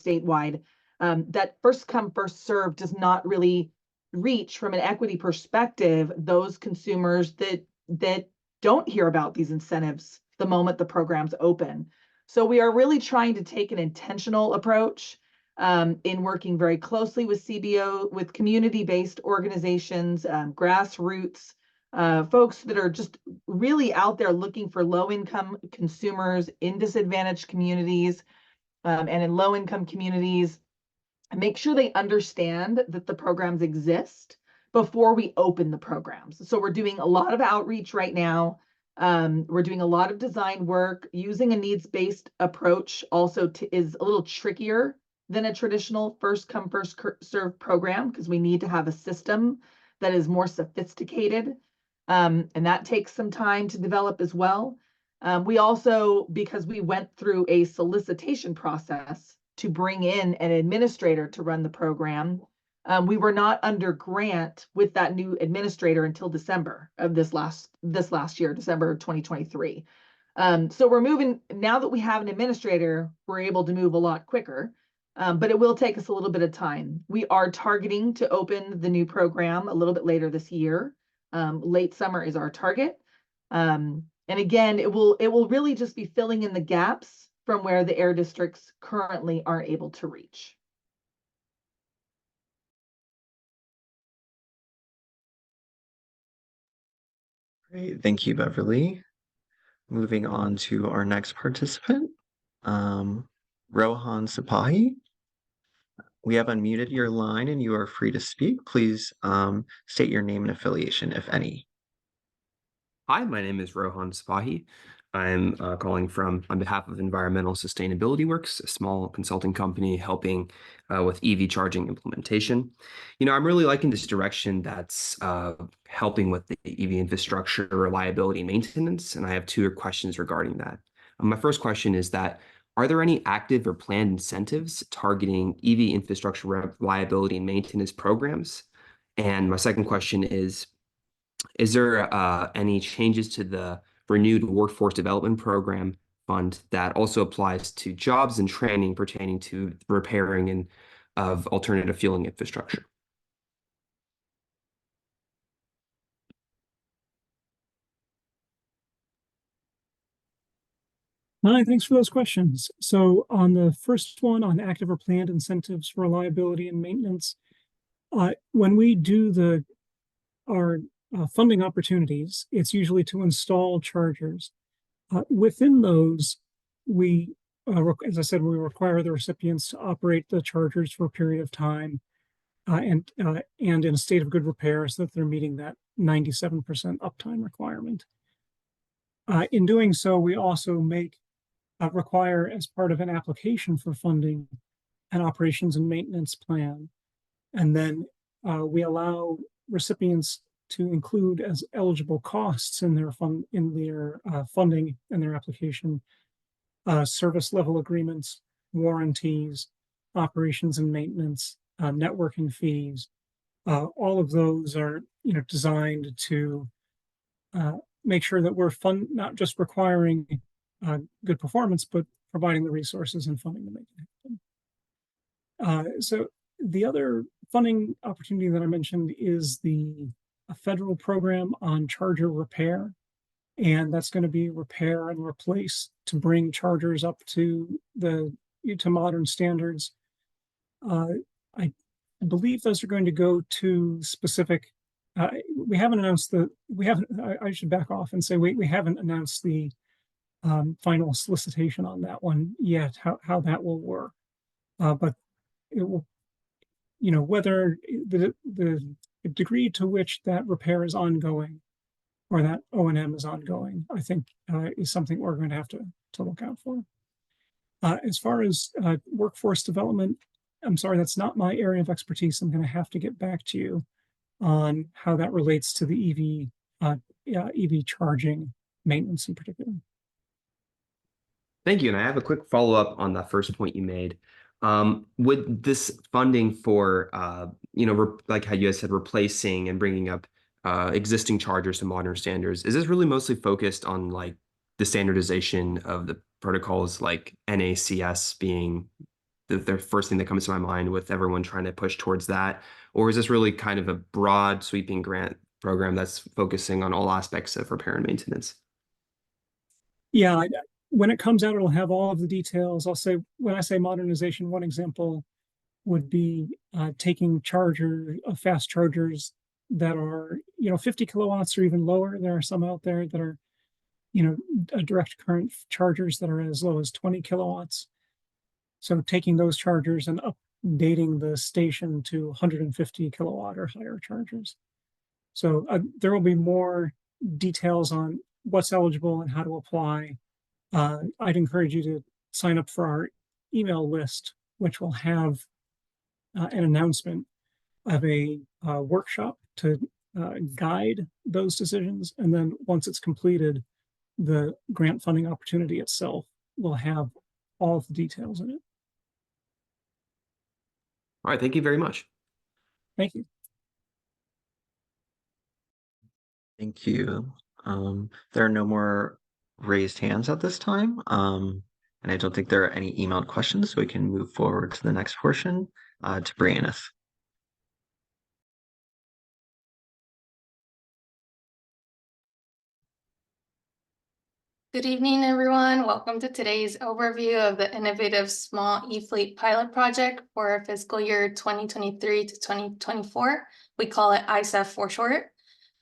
statewide, that first come, first serve does not really reach from an equity perspective those consumers that don't hear about these incentives the moment the program's open. So we are really trying to take an intentional approach in working very closely with CBO, with community-based organizations, grassroots, folks that are just really out there looking for low-income consumers in disadvantaged communities and in low-income communities, and make sure they understand that the programs exist before we open the programs. So we're doing a lot of outreach right now. We're doing a lot of design work. Using a needs-based approach also is a little trickier than a traditional first come, first serve program, because we need to have a system that is more sophisticated. And that takes some time to develop as well. We also, because we went through a solicitation process to bring in an administrator to run the program, we were not under grant with that new administrator until December of this last year, December 2023. So we're moving, now that we have an administrator, we're able to move a lot quicker, but it will take us a little bit of time. We are targeting to open the new program a little bit later this year. Late summer is our target. And again, it will really just be filling in the gaps from where the air districts currently aren't able to reach. Great, thank you, Beverly. Moving on to our next participant, Rohan Sipahi. We have unmuted your line and you are free to speak. Please state your name and affiliation, if any. Hi, my name is Rohan Sipahi. I'm calling on behalf of Environmental Sustainability Works, a small consulting company helping with EV charging implementation. I'm really liking this direction that's helping with the EV infrastructure reliability and maintenance, and I have 2 questions regarding that. My first question is that, are there any active or planned incentives targeting EV infrastructure reliability and maintenance programs? And my second question is there any changes to the renewed workforce development program fund that also applies to jobs and training pertaining to repairing of alternative fueling infrastructure? Hi, thanks for those questions. So on the first one on active or planned incentives for reliability and maintenance, when we do our funding opportunities, it's usually to install chargers. Within those, we, as I said, we require the recipients to operate the chargers for a period of time and in a state of good repair so that they're meeting that 97% uptime requirement. In doing so, we also require, as part of an application for funding, an operations and maintenance plan. And then we allow recipients to include as eligible costs in their funding and their application, service level agreements, warranties, operations and maintenance, networking fees. All of those are designed to make sure that we're not just requiring good performance, but providing the resources and funding to make it happen. So the other funding opportunity that I mentioned is the federal program on charger repair. And that's going to be repair and replace to bring chargers up to modern standards. I believe those are going to go to specific. We haven't announced I should back off and say we haven't announced the final solicitation on that one yet, how that will work. But it will, whether the degree to which that repair is ongoing or that O&M is ongoing, I think is something we're going to have to look out for. As far as workforce development, I'm sorry, that's not my area of expertise. I'm going to have to get back to you on how that relates to the EV charging maintenance in particular. Thank you. And I have a quick follow-up on that first point you made. Would this funding for, like how you guys said, replacing and bringing up existing chargers to modern standards, is this really mostly focused on like the standardization of the protocols, like NACS being the first thing that comes to my mind with everyone trying to push towards that? Or is this really kind of a broad sweeping grant program that's focusing on all aspects of repair and maintenance? Yeah, when it comes out, it'll have all of the details. When I say modernization, one example would be taking fast chargers that are 50 kilowatts or even lower. There are some out there that are direct current chargers that are as low as 20 kilowatts. So taking those chargers and updating the station to 150 kilowatt or higher chargers. So there will be more details on what's eligible and how to apply. I'd encourage you to sign up for our email list, which will have an announcement of a workshop to guide those decisions. And then once it's completed, the grant funding opportunity itself will have all of the details in it. All right, thank you very much. Thank you. Thank you. There are no more raised hands at this time. And I don't think there are any emailed questions, so we can move forward to the next portion, to Brianna. Good evening, everyone. Welcome to today's overview of the Innovative Small E-Fleet Pilot Project for fiscal year 2023 to 2024. We call it ISEF for short.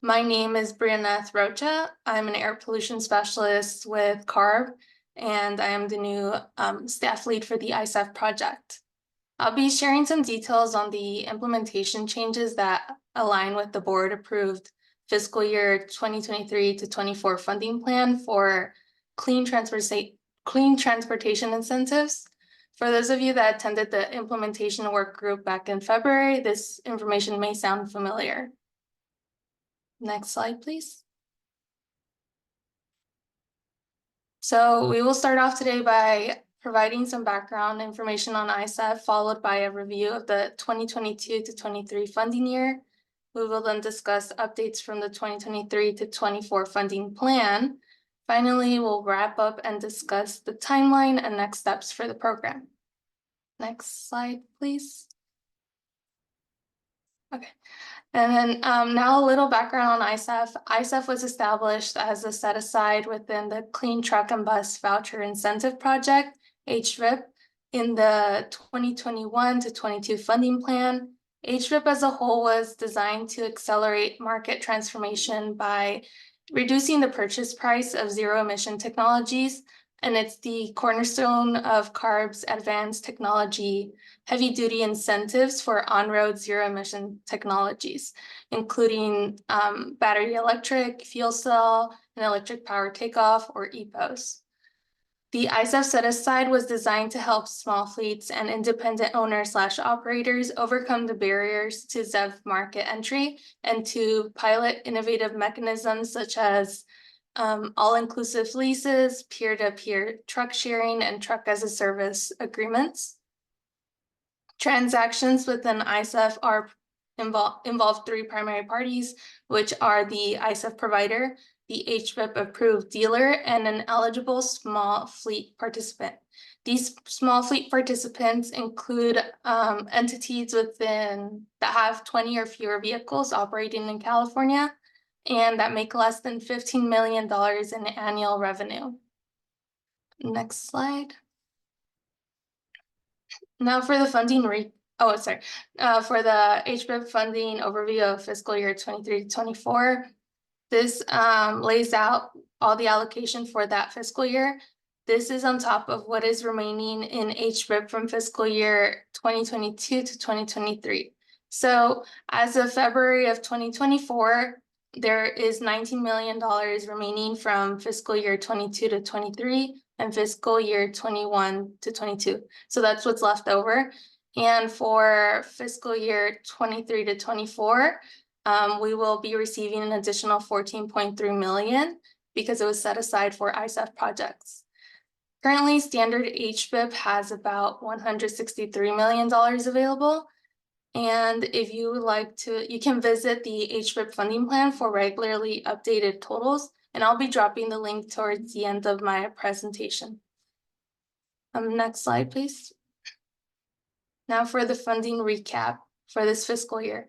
My name is Brianna Rocha. I'm an air pollution specialist with CARB, and I am the new staff lead for the ISEF project. I'll be sharing some details on the implementation changes that align with the board approved fiscal year 2023 to 24 funding plan for clean transportation incentives. For those of you that attended the implementation work group back in February, this information may sound familiar. Next slide, please. So we will start off today by providing some background information on ISEF, followed by a review of the 2022 to 23 funding year. We will then discuss updates from the 2023 to 24 funding plan. Finally, we'll wrap up and discuss the timeline and next steps for the program. Next slide, please. Okay. And then now a little background on ISAF. ISAF was established as a set aside within the Clean Truck and Bus Voucher Incentive Project, HVIP, in the 2021 to 22 funding plan. HVIP as a whole was designed to accelerate market transformation by reducing the purchase price of zero emission technologies. And it's the cornerstone of CARB's advanced technology heavy duty incentives for on-road zero emission technologies, including battery electric, fuel cell, and electric power takeoff or EPOs. The ISAF set aside was designed to help small fleets and independent owners/operators overcome the barriers to ZEV market entry and to pilot innovative mechanisms such as all-inclusive leases, peer-to-peer truck sharing, and truck as a service agreements. Transactions within ISAF involve three primary parties, which are the ISAF provider, the HVIP approved dealer, and an eligible small fleet participant. These small fleet participants include entities that have 20 or fewer vehicles operating in California and that make less than $15 million in annual revenue. Next slide. Now for the funding for the HBIP funding overview of fiscal year 23 to 24. This lays out all the allocation for that fiscal year. This is on top of what is remaining in HBIP from fiscal year 2022 to 2023. So as of February of 2024, there is $19 million remaining from fiscal year 22 to 23 and fiscal year 21 to 22. So that's what's left over. And for fiscal year 23 to 24, we will be receiving an additional 14.3 million because it was set aside for ISAF projects. Currently, standard HBIP has about $163 million available. And if you would like to, you can visit the HBIP funding plan for regularly updated totals, and I'll be dropping the link towards the end of my presentation. Next slide, please. Now for the funding recap for this fiscal year.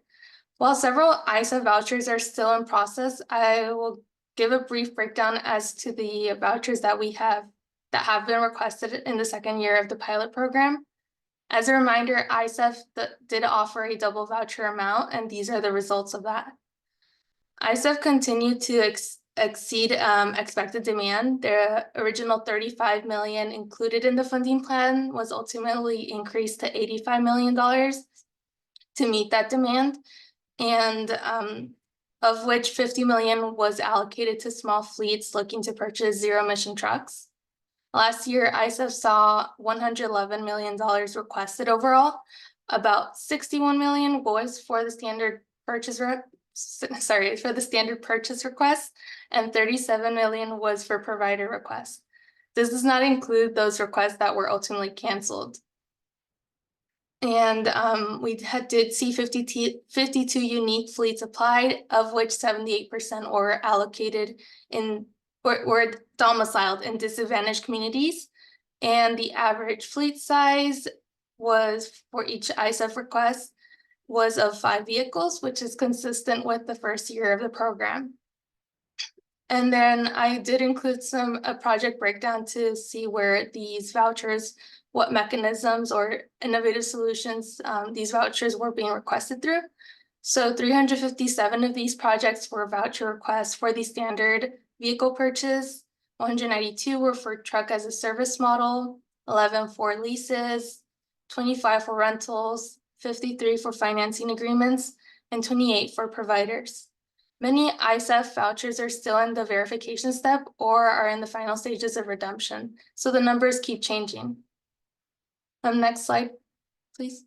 While several ISAF vouchers are still in process, I will give a brief breakdown as to the vouchers that have been requested in the second year of the pilot program. As a reminder, ISAF did offer a double voucher amount, and these are the results of that. ISAF continued to exceed expected demand. The original 35 million included in the funding plan was ultimately increased to $85 million to meet that demand, and of which 50 million was allocated to small fleets looking to purchase zero emission trucks. Last year, ISAF saw $111 million requested overall. About 61 million was for the standard purchase request, and 37 million was for provider requests. This does not include those requests that were ultimately canceled. And we did see 52 unique fleets applied, of which 78% were allocated were domiciled in disadvantaged communities. And the average fleet size was for each ISAF request was of 5 vehicles, which is consistent with the first year of the program. And then I did include a project breakdown to see where these vouchers, what mechanisms or innovative solutions these vouchers were being requested through. So 357 of these projects were voucher requests for the standard vehicle purchase, 192 were for truck as a service model, 11 for leases, 25 for rentals, 53 for financing agreements, and 28 for providers. Many ISAF vouchers are still in the verification step or are in the final stages of redemption, so the numbers keep changing. Next slide, please.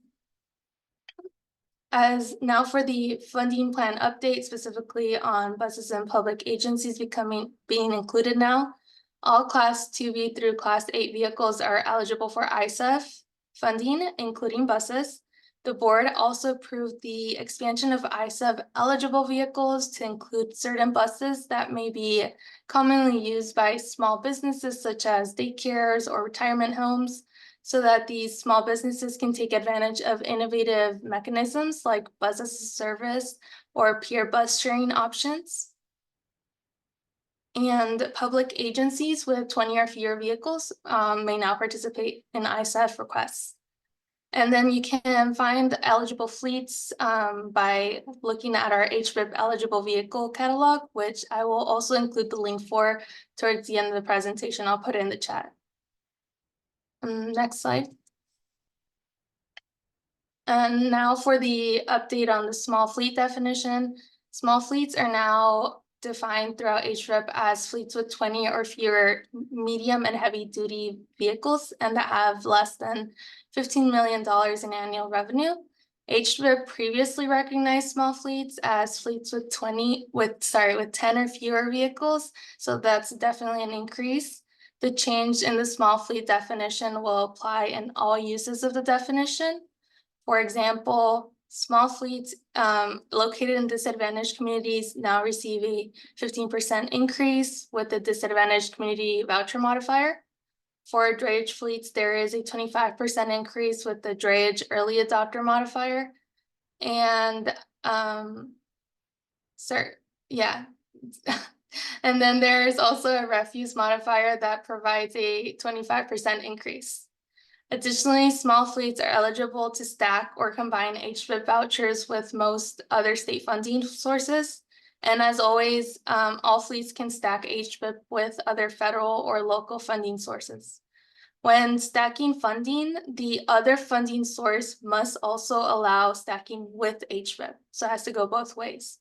As now for the funding plan update, specifically on buses and public agencies being included now. All Class 2B through Class 8 vehicles are eligible for ISAF funding, including buses. The board also approved the expansion of ISAF eligible vehicles to include certain buses that may be commonly used by small businesses such as daycares or retirement homes. so that these small businesses can take advantage of innovative mechanisms like bus as a service or peer bus sharing options. And public agencies with 20 or fewer vehicles may now participate in ISAF requests. And then you can find eligible fleets by looking at our HVIP eligible vehicle catalog, which I will also include the link for towards the end of the presentation. I'll put it in the chat. Next slide. And now for the update on the small fleet definition. Small fleets are now defined throughout HVIP as fleets with 20 or fewer medium and heavy duty vehicles and that have less than $15 million in annual revenue. HVIP previously recognized small fleets as fleets with 10 or fewer vehicles. So that's definitely an increase. The change in the small fleet definition will apply in all uses of the definition. For example, small fleets located in disadvantaged communities now receive a 15% increase with the disadvantaged community voucher modifier. For drayage fleets, there is a 25% increase with the drayage early adopter modifier. And and then there's also a refuse modifier that provides a 25% increase. Additionally, small fleets are eligible to stack or combine HVIP vouchers with most other state funding sources. And as always, all fleets can stack HVIP with other federal or local funding sources. When stacking funding, the other funding source must also allow stacking with HVIP. So it has to go both ways.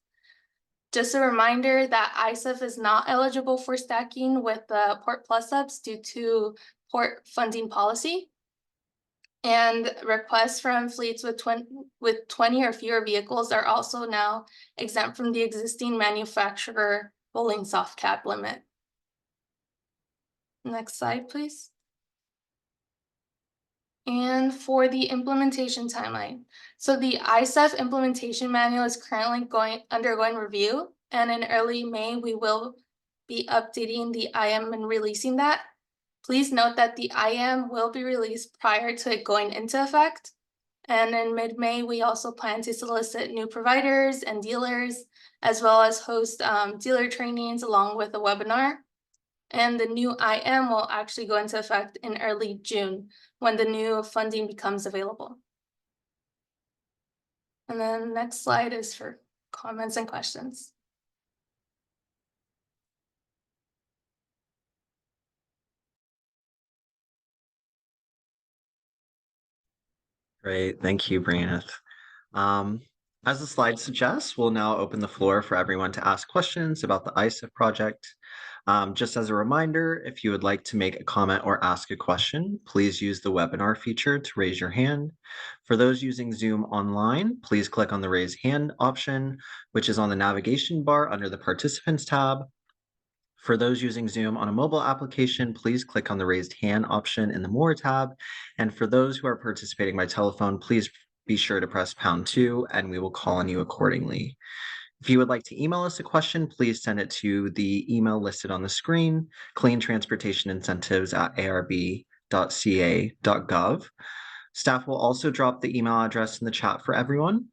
Just a reminder that ISAF is not eligible for stacking with the Port Plus subs due to port funding policy. And requests from fleets with 20 or fewer vehicles are also now exempt from the existing manufacturer rolling soft cap limit. Next slide, please. And for the implementation timeline. So the ISAF implementation manual is currently undergoing review. And in early May, we will be updating the IM and releasing that. Please note that the IM will be released prior to it going into effect. And in mid-May, we also plan to solicit new providers and dealers, as well as host dealer trainings along with a webinar. And the new IM will actually go into effect in early June when the new funding becomes available. And then next slide is for comments and questions. Great, thank you, Brianna. As the slide suggests, we'll now open the floor for everyone to ask questions about the ISAF project. Just as a reminder, if you would like to make a comment or ask a question, please use the webinar feature to raise your hand. For those using Zoom online, please click on the raise hand option, which is on the navigation bar under the participants tab. For those using Zoom on a mobile application, please click on the raised hand option in the More tab. And for those who are participating by telephone, please be sure to press #2 and we will call on you accordingly. If you would like to email us a question, please send it to the email listed on the screen, cleantransportationincentives@arb.ca.gov. Staff will also drop the email address in the chat for everyone.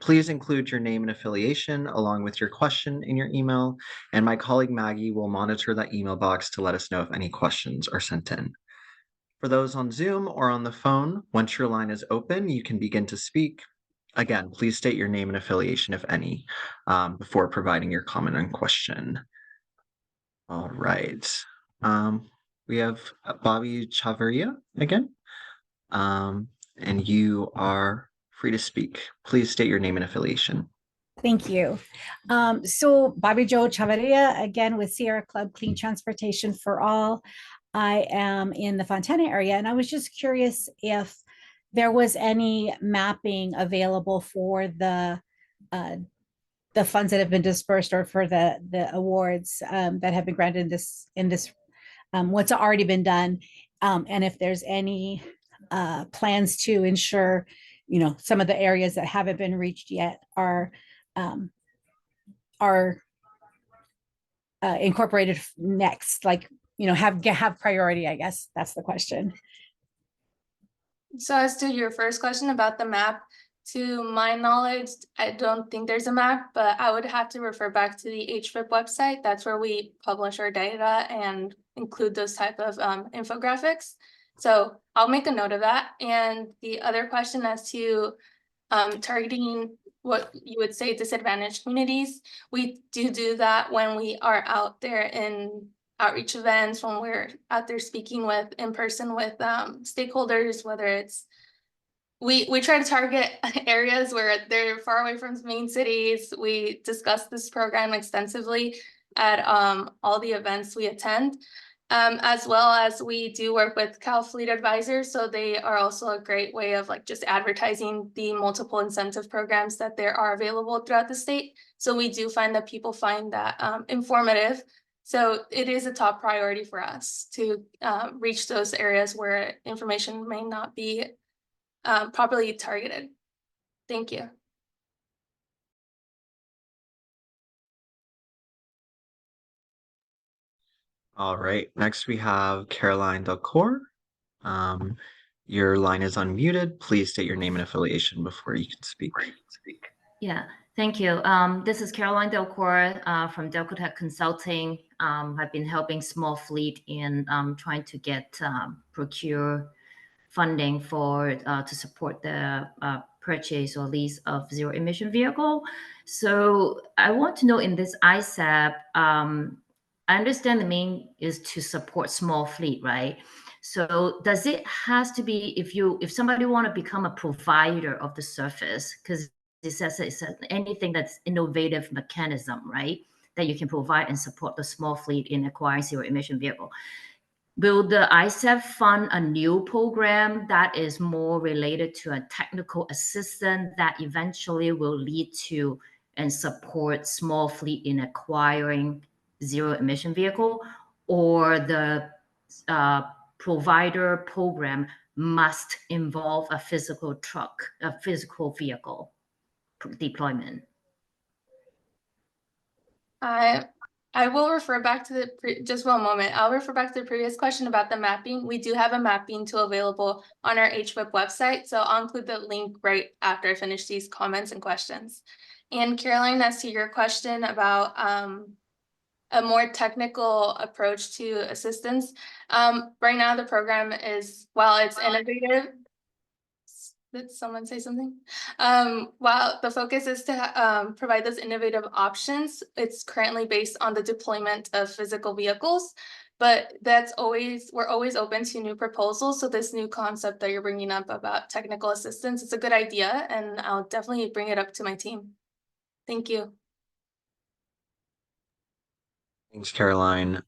Please include your name and affiliation along with your question in your email, and my colleague Maggie will monitor that email box to let us know if any questions are sent in. For those on Zoom or on the phone, once your line is open, you can begin to speak. Again, please state your name and affiliation, if any, before providing your comment and question. All right. We have Bobby Chavarria again, and you are free to speak. Please state your name and affiliation. Thank you. So Bobby Jo Chavarria, again with Sierra Club Clean Transportation for All. I am in the Fontana area, and I was just curious if there was any mapping available for the funds that have been dispersed or for the awards that have been granted in this what's already been done, and if there's any plans to ensure, some of the areas that haven't been reached yet are incorporated next, like, have priority, I guess that's the question. So as to your first question about the map, to my knowledge, I don't think there's a map, but I would have to refer back to the HFIP website. That's where we publish our data and include those type of infographics. So I'll make a note of that. And the other question as to targeting what you would say disadvantaged communities, we do that when we are out there in outreach events, when we're out there speaking with in person with stakeholders, whether it's we try to target areas where they're far away from main cities. We discuss this program extensively at all the events we attend, as well as we do work with Cal Fleet Advisors. So they are also a great way of like just advertising the multiple incentive programs that there are available throughout the state. So we do find that people find that informative. So it is a top priority for us to reach those areas where information may not be properly targeted. Thank you. All right, next we have Caroline Delcourt. Your line is unmuted. Please state your name and affiliation before you can speak. Yeah, thank you. This is Caroline Delcourt from Delcotech Consulting. I've been helping small fleet in trying to get procure funding for to support the purchase or lease of zero emission vehicle. So I want to know in this ISAP, I understand the main is to support small fleet, right? So does it has to be if somebody want to become a provider of the service, because it says it's anything that's innovative mechanism, right? That you can provide and support the small fleet in acquiring zero emission vehicle. Will the ISAP fund a new program that is more related to a technical assistant that eventually will lead to and support small fleet in acquiring zero emission vehicle, or the provider program must involve a physical truck, a physical vehicle deployment? I will refer back to just one moment. I'll refer back to the previous question about the mapping. We do have a mapping tool available on our HWIP website. So I'll include the link right after I finish these comments and questions. And Caroline, as to your question about a more technical approach to assistance, right now the program is, while it's innovative, did someone say something? While the focus is to provide those innovative options, it's currently based on the deployment of physical vehicles, but we're always open to new proposals. So this new concept that you're bringing up about technical assistance, it's a good idea, and I'll definitely bring it up to my team. Thank you. Thanks, Caroline.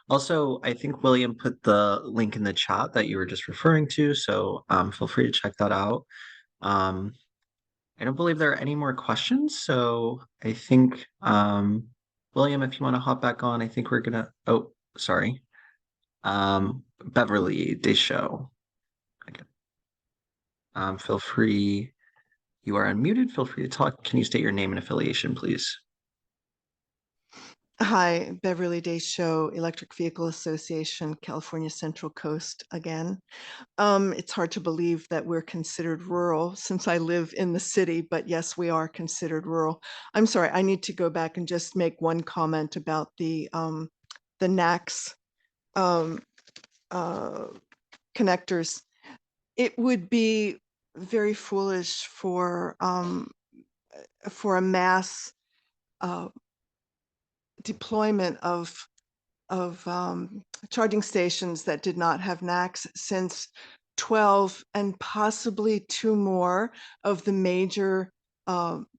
Also, I think William put the link in the chat that you were just referring to, so feel free to check that out. I don't believe there are any more questions, so I think, William, if you want to hop back on, I think we're gonna, oh, sorry. Beverly Deschaux. Feel free, you are unmuted, feel free to talk. Can you state your name and affiliation, please? Hi, Beverly Deschaux, Electric Vehicle Association, California Central Coast again. It's hard to believe that we're considered rural since I live in the city, but yes, we are considered rural. I'm sorry, I need to go back and just make one comment about the NACS connectors. It would be very foolish for a mass deployment of charging stations that did not have NACS, since 12 and possibly 2 more of the major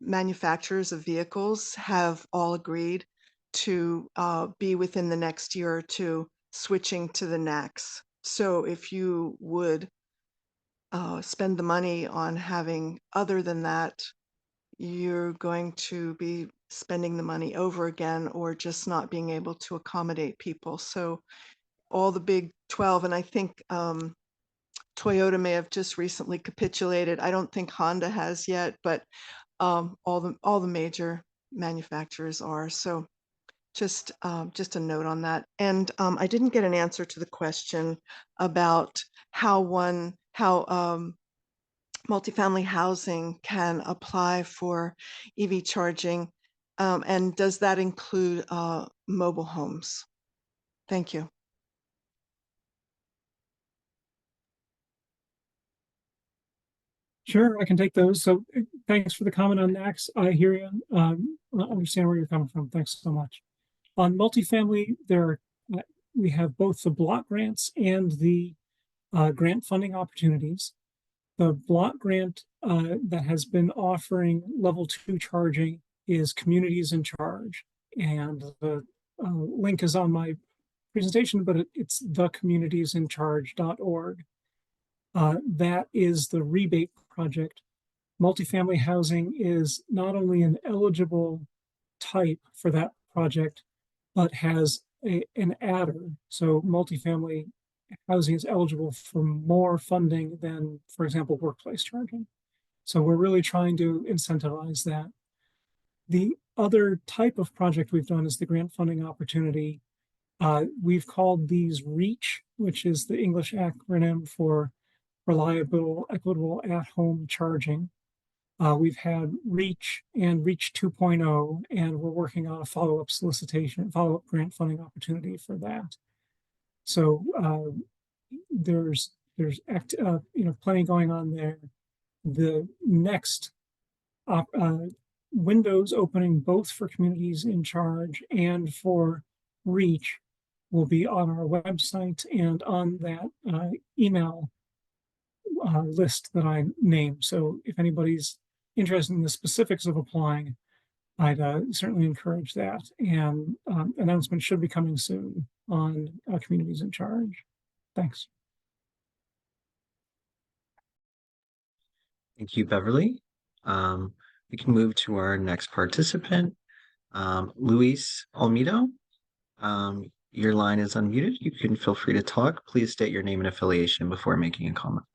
manufacturers of vehicles have all agreed to be within the next year or two switching to the NACS. So if you would spend the money on having other than that, you're going to be spending the money over again or just not being able to accommodate people. So all the big 12, and I think Toyota may have just recently capitulated. I don't think Honda has yet, but all the major manufacturers are. So just a note on that. And I didn't get an answer to the question about how one how multifamily housing can apply for EV charging? And does that include mobile homes? Thank you. Sure, I can take those. So thanks for the comment on NACS. I hear you. I understand where you're coming from. Thanks so much. On multifamily, we have both the block grants and the grant funding opportunities. The block grant that has been offering level 2 charging is Communities in Charge. And the link is on my presentation, but it's thecommunitiesinCharge.org. That is the rebate project. Multifamily housing is not only an eligible type for that project, but has an adder. So multifamily housing is eligible for more funding than, for example, workplace charging. So we're really trying to incentivize that. The other type of project we've done is the grant funding opportunity. We've called these REACH, which is the English acronym for Reliable, Equitable, At-Home Charging. We've had REACH and REACH 2.0, and we're working on a follow-up grant funding opportunity for that. So there's plenty going on there. The next windows opening both for Communities in Charge and for REACH will be on our website and on that email list that I named. So if anybody's interested in the specifics of applying, I'd certainly encourage that. And announcements should be coming soon on Communities in Charge. Thanks. Thank you, Beverly. We can move to our next participant, Luis Olmedo. Your line is unmuted. You can feel free to talk. Please state your name and affiliation before making a comment.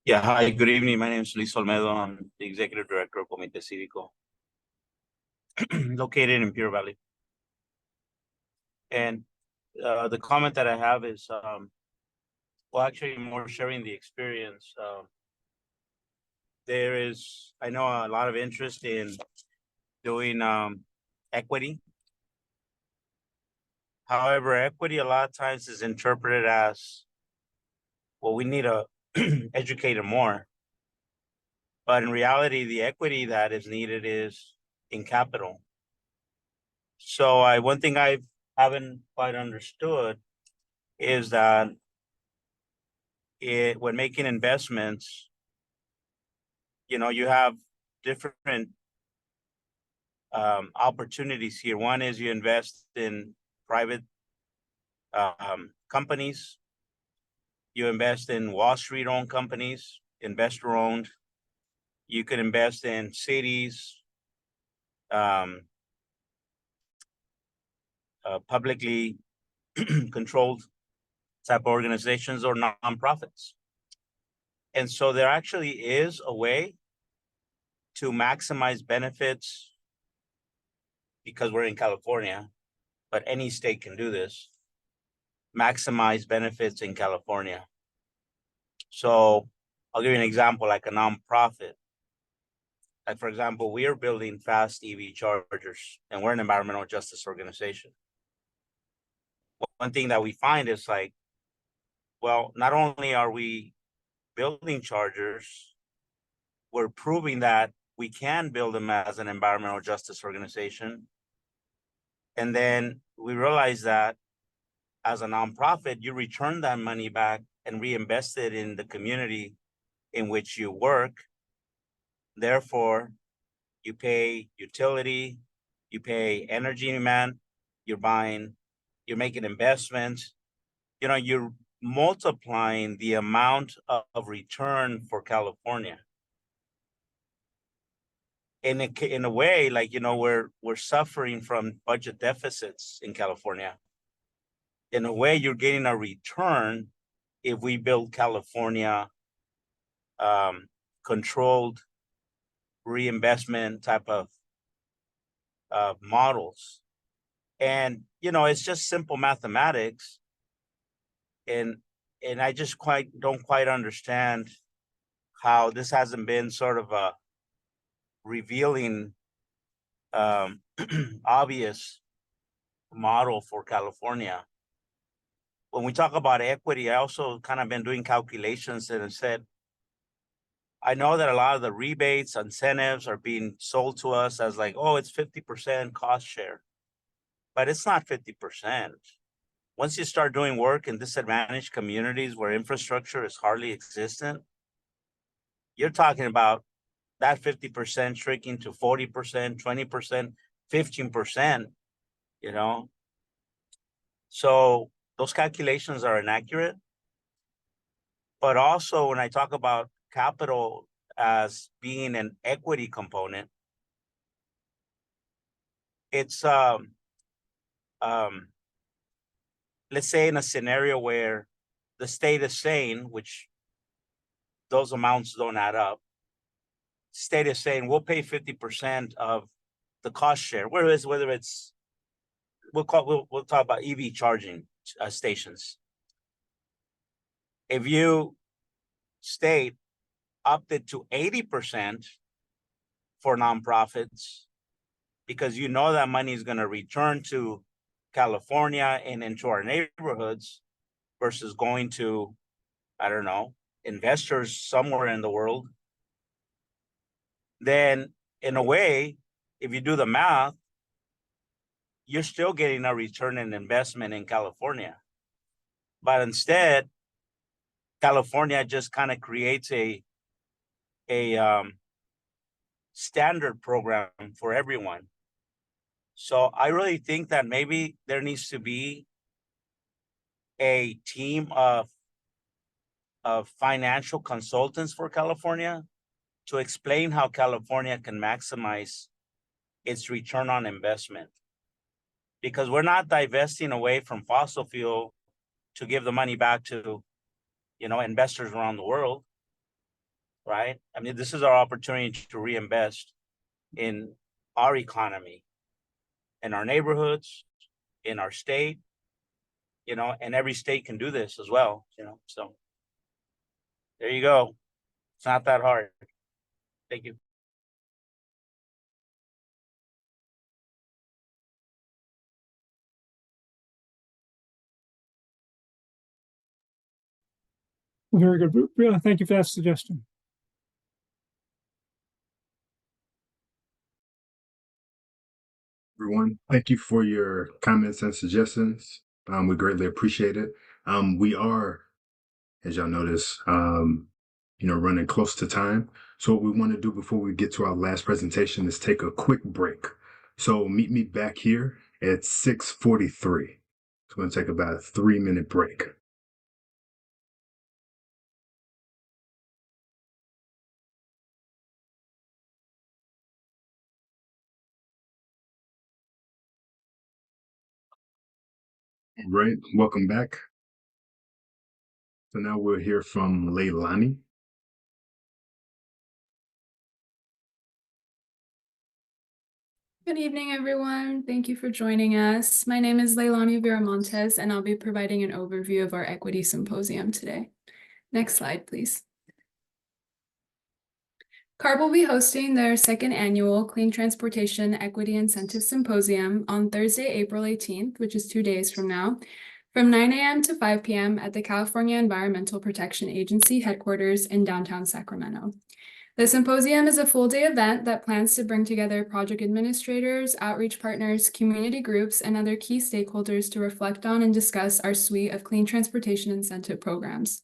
Yeah, hi, good evening. My name is Luis Olmedo. I'm the Executive Director of Comité Cívico, located in Pure Valley. And the comment that I have is, well, actually more sharing the experience. There is, I know, a lot of interest in doing equity. However, equity a lot of times is interpreted as, well, we need to educate them more. But in reality, the equity that is needed is in capital. So one thing I haven't quite understood is that when making investments, you have different opportunities here. One is you invest in private companies. You invest in Wall Street owned companies, investor owned. You could invest in cities, publicly controlled type of organizations or nonprofits. And so there actually is a way to maximize benefits, because we're in California, but any state can do this, maximize benefits in California. So I'll give you an example, like a nonprofit. Like, for example, we are building fast EV chargers, and we're an environmental justice organization. One thing that we find is like, well, not only are we building chargers, we're proving that we can build them as an environmental justice organization. And then we realize that as a nonprofit, you return that money back and reinvest it in the community in which you work. Therefore, you pay utility, you pay energy demand, you're making investments, you're multiplying the amount of return for California. In a way, like, we're suffering from budget deficits in California. In a way, you're getting a return if we build California controlled reinvestment type of models. And, it's just simple mathematics. And And I just don't quite understand how this hasn't been sort of a revealing, obvious model for California. When we talk about equity, I also kind of been doing calculations and have said, I know that a lot of the rebates, incentives are being sold to us as like, oh, it's 50% cost share, but it's not 50%. Once you start doing work in disadvantaged communities where infrastructure is hardly existent, you're talking about that 50% shrinking to 40%, 20%, 15%, you know? So those calculations are inaccurate. But also when I talk about capital as being an equity component, it's let's say in a scenario where the state is saying, which those amounts don't add up, state is saying we'll pay 50% of the cost share, whereas whether it's we'll talk about EV charging stations. If you state opted to 80% for nonprofits, because you know that money is going to return to California and into our neighborhoods versus going to, I don't know, investors somewhere in the world, then in a way, if you do the math, you're still getting a return in investment in California. But instead, California just kind of creates a standard program for everyone. So I really think that maybe there needs to be a team of financial consultants for California to explain how California can maximize its return on investment. Because we're not divesting away from fossil fuel to give the money back to, investors around the world, right? I mean, this is our opportunity to reinvest in our economy, in our neighborhoods, in our state, and every state can do this as well, so there you go. It's not that hard. Thank you. Very good. Thank you for that suggestion. Everyone, thank you for your comments and suggestions. We greatly appreciate it. We are, as y'all notice, running close to time. So what we want to do before we get to our last presentation is take a quick break. So meet me back here at 6:43. It's going to take about a 3-minute break. All right, welcome back. So now we'll hear from Leilani. Good evening, everyone. Thank you for joining us. My name is Leilani Viramontes, and I'll be providing an overview of our Equity Symposium today. Next slide, please. CARB will be hosting their second annual Clean Transportation Equity Incentive Symposium on Thursday, April 18th, which is 2 days from now, from 9 a.m. to 5 p.m. at the California Environmental Protection Agency headquarters in downtown Sacramento. The symposium is a full-day event that plans to bring together project administrators, outreach partners, community groups, and other key stakeholders to reflect on and discuss our suite of clean transportation incentive programs.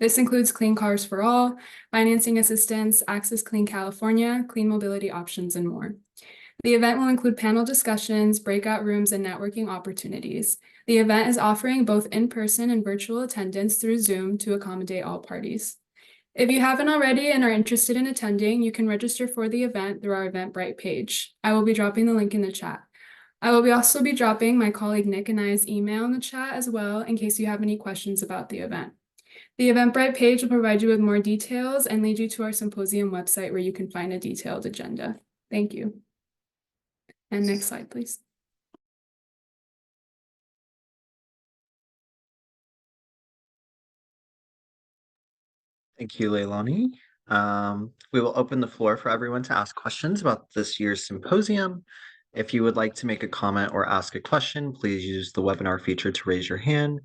This includes Clean Cars for All, financing assistance, Access Clean California, clean mobility options, and more. The event will include panel discussions, breakout rooms, and networking opportunities. The event is offering both in-person and virtual attendance through Zoom to accommodate all parties. If you haven't already and are interested in attending, you can register for the event through our Eventbrite page. I will be dropping the link in the chat. I will also be dropping my colleague Nick and I's email in the chat as well in case you have any questions about the event. The Eventbrite page will provide you with more details and lead you to our symposium website where you can find a detailed agenda. Thank you. And next slide, please. Thank you, Leilani. We will open the floor for everyone to ask questions about this year's symposium. If you would like to make a comment or ask a question, please use the webinar feature to raise your hand.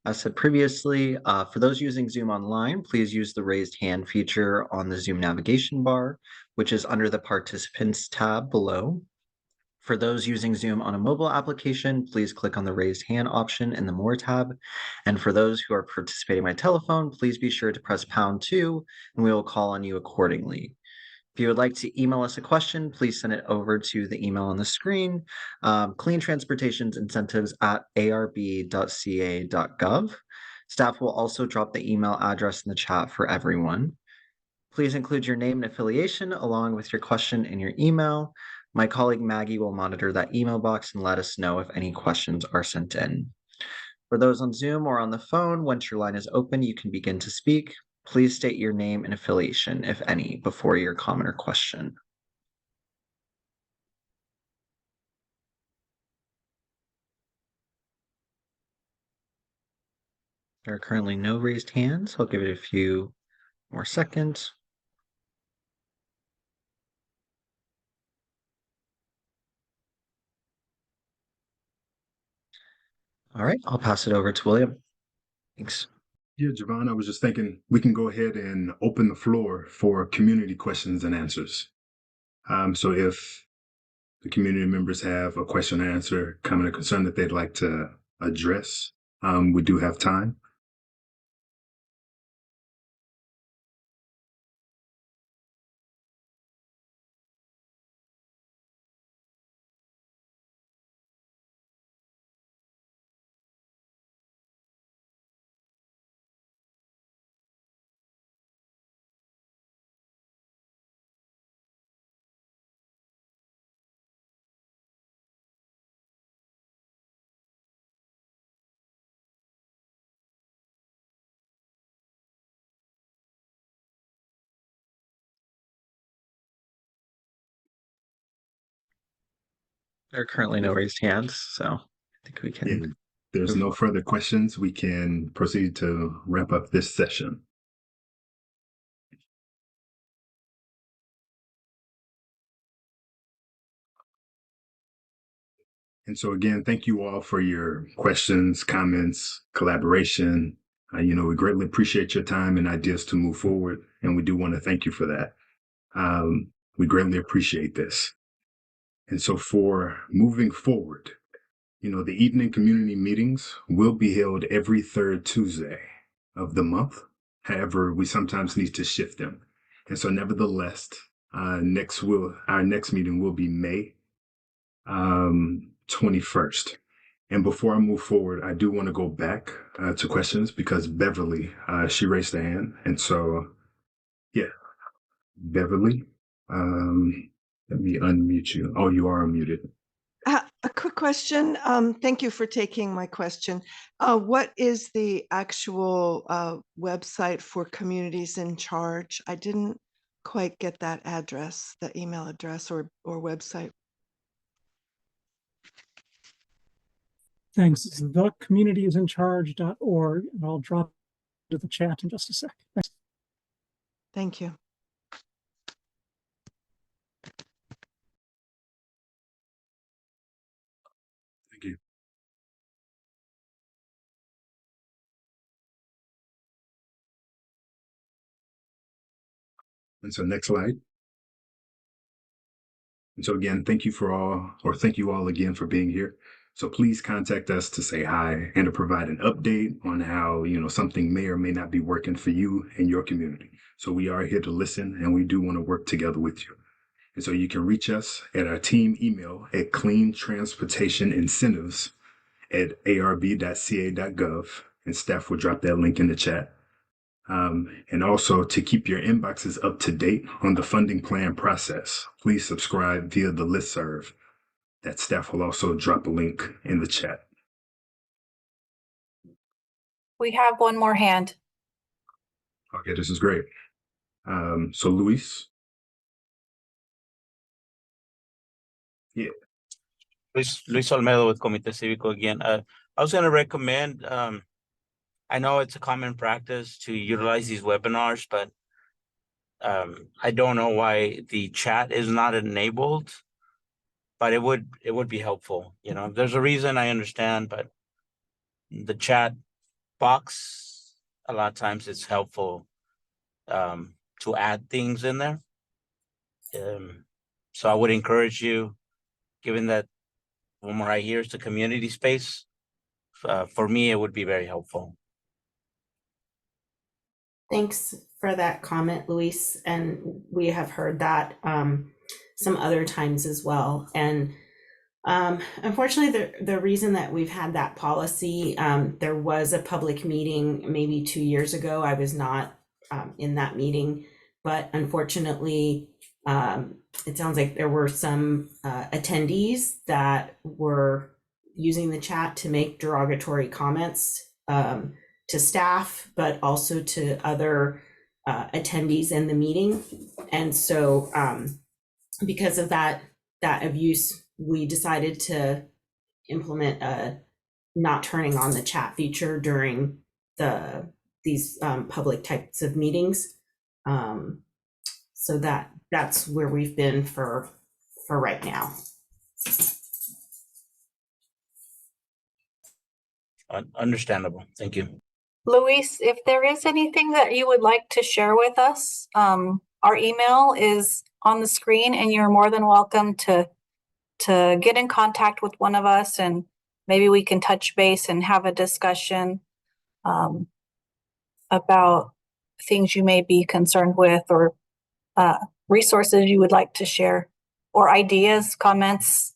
As said previously, for those using Zoom online, please use the raised hand feature on the Zoom navigation bar, which is under the participants tab below. For those using Zoom on a mobile application, please click on the raised hand option in the More tab. And for those who are participating by telephone, please be sure to press #2 and we will call on you accordingly. If you would like to email us a question, please send it over to the email on the screen, Clean Transportation's Incentives at arb.ca.gov. Staff will also drop the email address in the chat for everyone. Please include your name and affiliation along with your question in your email. My colleague Maggie will monitor that email box and let us know if any questions are sent in. For those on Zoom or on the phone, once your line is open, you can begin to speak. Please state your name and affiliation, if any, before your comment or question. There are currently no raised hands. I'll give it a few more seconds. All right, I'll pass it over to William. Thanks. Yeah, Javon, I was just thinking we can go ahead and open the floor for community questions and answers. So if the community members have a question or answer, comment or concern that they'd like to address, we do have time. There are currently no raised hands, so I think we can. If there's no further questions, we can proceed to wrap up this session. And so again, thank you all for your questions, comments, collaboration. We greatly appreciate your time and ideas to move forward. And we do want to thank you for that. We greatly appreciate this. And so for moving forward, the evening community meetings will be held every third Tuesday of the month. However, we sometimes need to shift them. And so nevertheless, our next meeting will be May 21st. And before I move forward, I do want to go back to questions because Beverly, she raised her hand. And so, yeah, Beverly, let me unmute you. Oh, you are unmuted. A quick question. Thank you for taking my question. What is the actual website for Communities in Charge? I didn't quite get that address, the email address or website. Thanks. It's thecommunitiesinCharge.org, and I'll drop it to the chat in just a sec. Thanks. Thank you. Thank you. And so next slide. And so again, thank you all again for being here. So please contact us to say hi and to provide an update on how, something may or may not be working for you and your community. So we are here to listen and we do want to work together with you. And so you can reach us at our team email at cleantransportationincentives@arb.ca.gov, and staff will drop that link in the chat. And also to keep your inboxes up to date on the funding plan process, please subscribe via the listserv. That staff will also drop a link in the chat. We have one more hand. Okay, this is great. So Luis. Yeah. Luis Olmedo with Comité Cívico again. I was going to recommend I know it's a common practice to utilize these webinars, but I don't know why the chat is not enabled, but it would be helpful. You know, if there's a reason, I understand, but the chat box, a lot of times it's helpful to add things in there. So I would encourage you, given that from what I hear is the community space, for me, it would be very helpful. Thanks for that comment, Luis. And we have heard that some other times as well. And unfortunately, the reason that we've had that policy, there was a public meeting maybe 2 years ago. I was not in that meeting, but unfortunately, it sounds like there were some attendees that were using the chat to make derogatory comments to staff, but also to other attendees in the meeting. And so because of that abuse, we decided to implement a not turning on the chat feature during these public types of meetings. So that's where we've been for right now. Understandable. Thank you. Luis, if there is anything that you would like to share with us, our email is on the screen, and you're more than welcome to get in contact with one of us, and maybe we can touch base and have a discussion about things you may be concerned with, or resources you would like to share, or ideas, comments.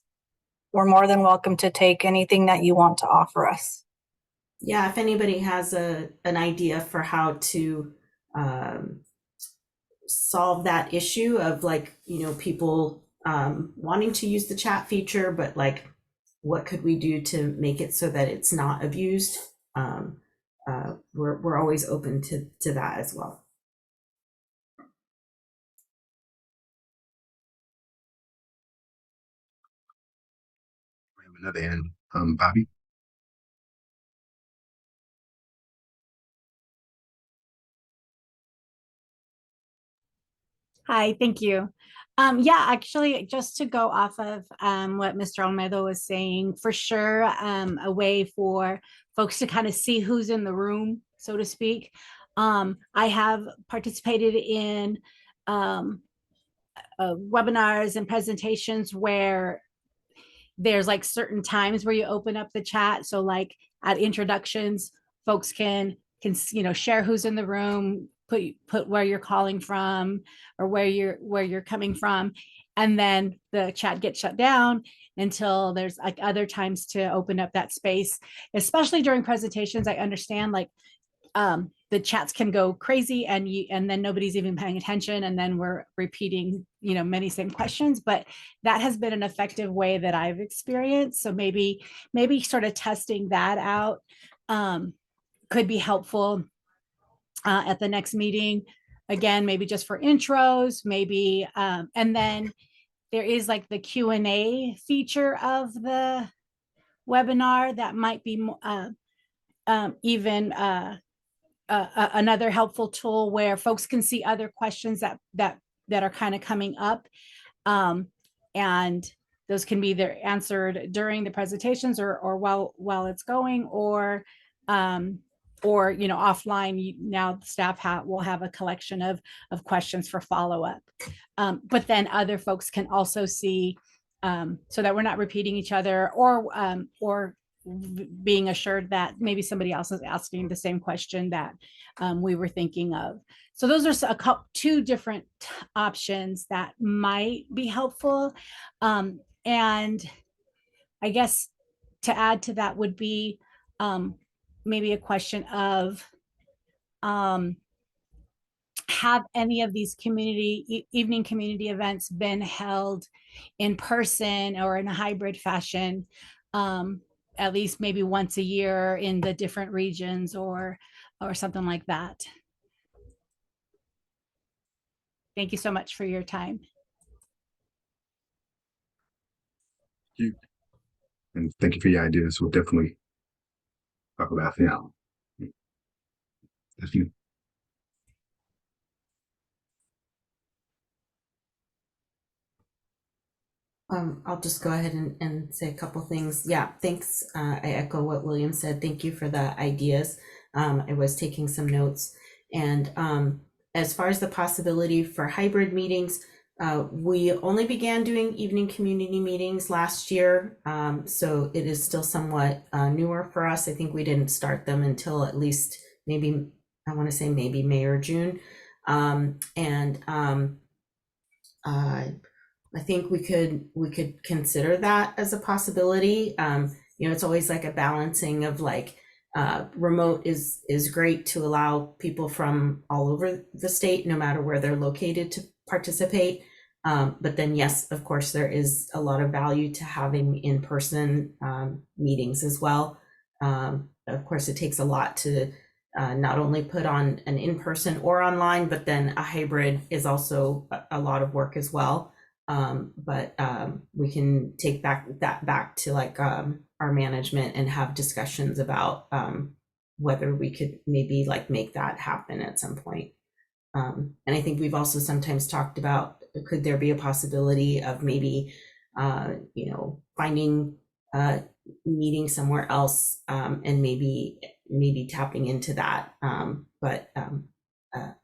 We're more than welcome to take anything that you want to offer us. Yeah, if anybody has an idea for how to solve that issue of, like, people wanting to use the chat feature, but like, what could we do to make it so that it's not abused? We're always open to that as well. We have another hand, Bobby. Hi, thank you. Yeah, actually, just to go off of what Mr. Olmedo was saying, for sure, a way for folks to kind of see who's in the room, so to speak. I have participated in webinars and presentations where there's like certain times where you open up the chat. So like at introductions, folks can share who's in the room, put where you're calling from or where you're coming from, and then the chat gets shut down until there's like other times to open up that space. Especially during presentations, I understand like the chats can go crazy and then nobody's even paying attention, and then we're repeating many same questions. But that has been an effective way that I've experienced. So maybe sort of testing that out could be helpful at the next meeting. Again, maybe just for intros, maybe and then there is like the Q&A feature of the webinar that might be even another helpful tool where folks can see other questions that are kind of coming up, and those can be either answered during the presentations or while it's going, or offline. Now the staff will have a collection of questions for follow-up, but then other folks can also see, so that we're not repeating each other, or being assured that maybe somebody else is asking the same question that we were thinking of. So those are two different options that might be helpful. And I guess to add to that would be maybe a question of have any of these evening community events been held in person or in a hybrid fashion, at least maybe once a year in the different regions or something like that. Thank you so much for your time. Thank you. And thank you for your ideas. We'll definitely talk about them. Thank you. I'll just go ahead and say a couple things. Yeah, thanks. I echo what William said. Thank you for the ideas. I was taking some notes. And as far as the possibility for hybrid meetings, we only began doing evening community meetings last year. So it is still somewhat newer for us. I think we didn't start them until at least maybe, I want to say maybe May or June. I think we could consider that as a possibility. You know, it's always like a balancing of like remote is great to allow people from all over the state, no matter where they're located, to participate. But then, yes, of course, there is a lot of value to having in-person meetings as well. Of course, it takes a lot to not only put on an in-person or online, but then a hybrid is also a lot of work as well. But we can take that back to like our management and have discussions about whether we could maybe like make that happen at some point. And I think we've also sometimes talked about, could there be a possibility of maybe you know, finding meeting somewhere else and maybe tapping into that.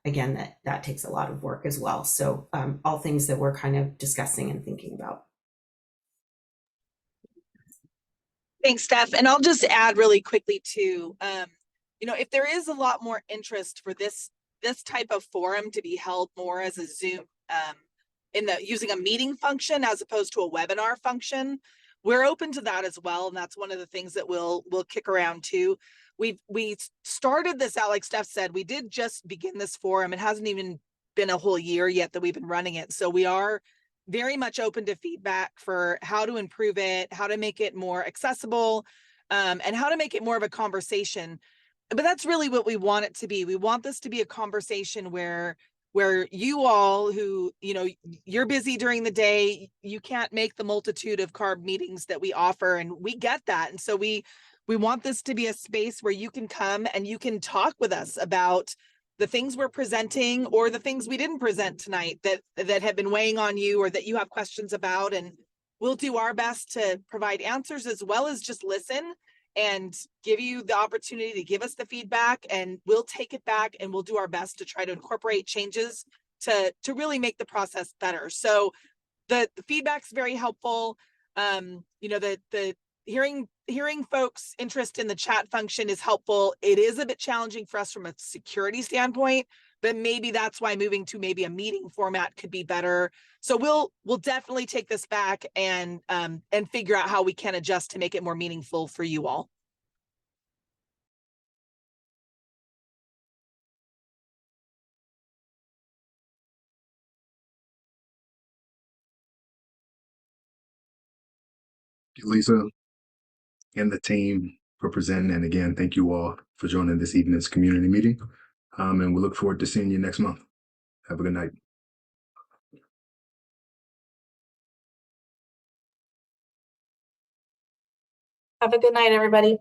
Again, that takes a lot of work as well. So all things that we're kind of discussing and thinking about. Thanks, Steph. And I'll just add really quickly too, you know, if there is a lot more interest for this type of forum to be held more as a Zoom, using a meeting function as opposed to a webinar function, we're open to that as well. And that's one of the things that we'll kick around too. We started this out, like Steph said, we did just begin this forum. It hasn't even been a whole year yet that we've been running it. So we are very much open to feedback for how to improve it, how to make it more accessible, and how to make it more of a conversation. But that's really what we want it to be. We want this to be a conversation where you all who, you know, you're busy during the day, you can't make the multitude of CARB meetings that we offer, and we get that. And so we want this to be a space where you can come and you can talk with us about the things we're presenting or the things we didn't present tonight that have been weighing on you or that you have questions about. And we'll do our best to provide answers as well as just listen and give you the opportunity to give us the feedback, and we'll take it back and we'll do our best to try to incorporate changes to really make the process better. So the feedback's very helpful. You know, the hearing folks' interest in the chat function is helpful. It is a bit challenging for us from a security standpoint, but maybe that's why moving to maybe a meeting format could be better. So we'll definitely take this back and figure out how we can adjust to make it more meaningful for you all. Lisa and the team for presenting. And again, thank you all for joining this evening's community meeting. And we look forward to seeing you next month. Have a good night. Have a good night, everybody.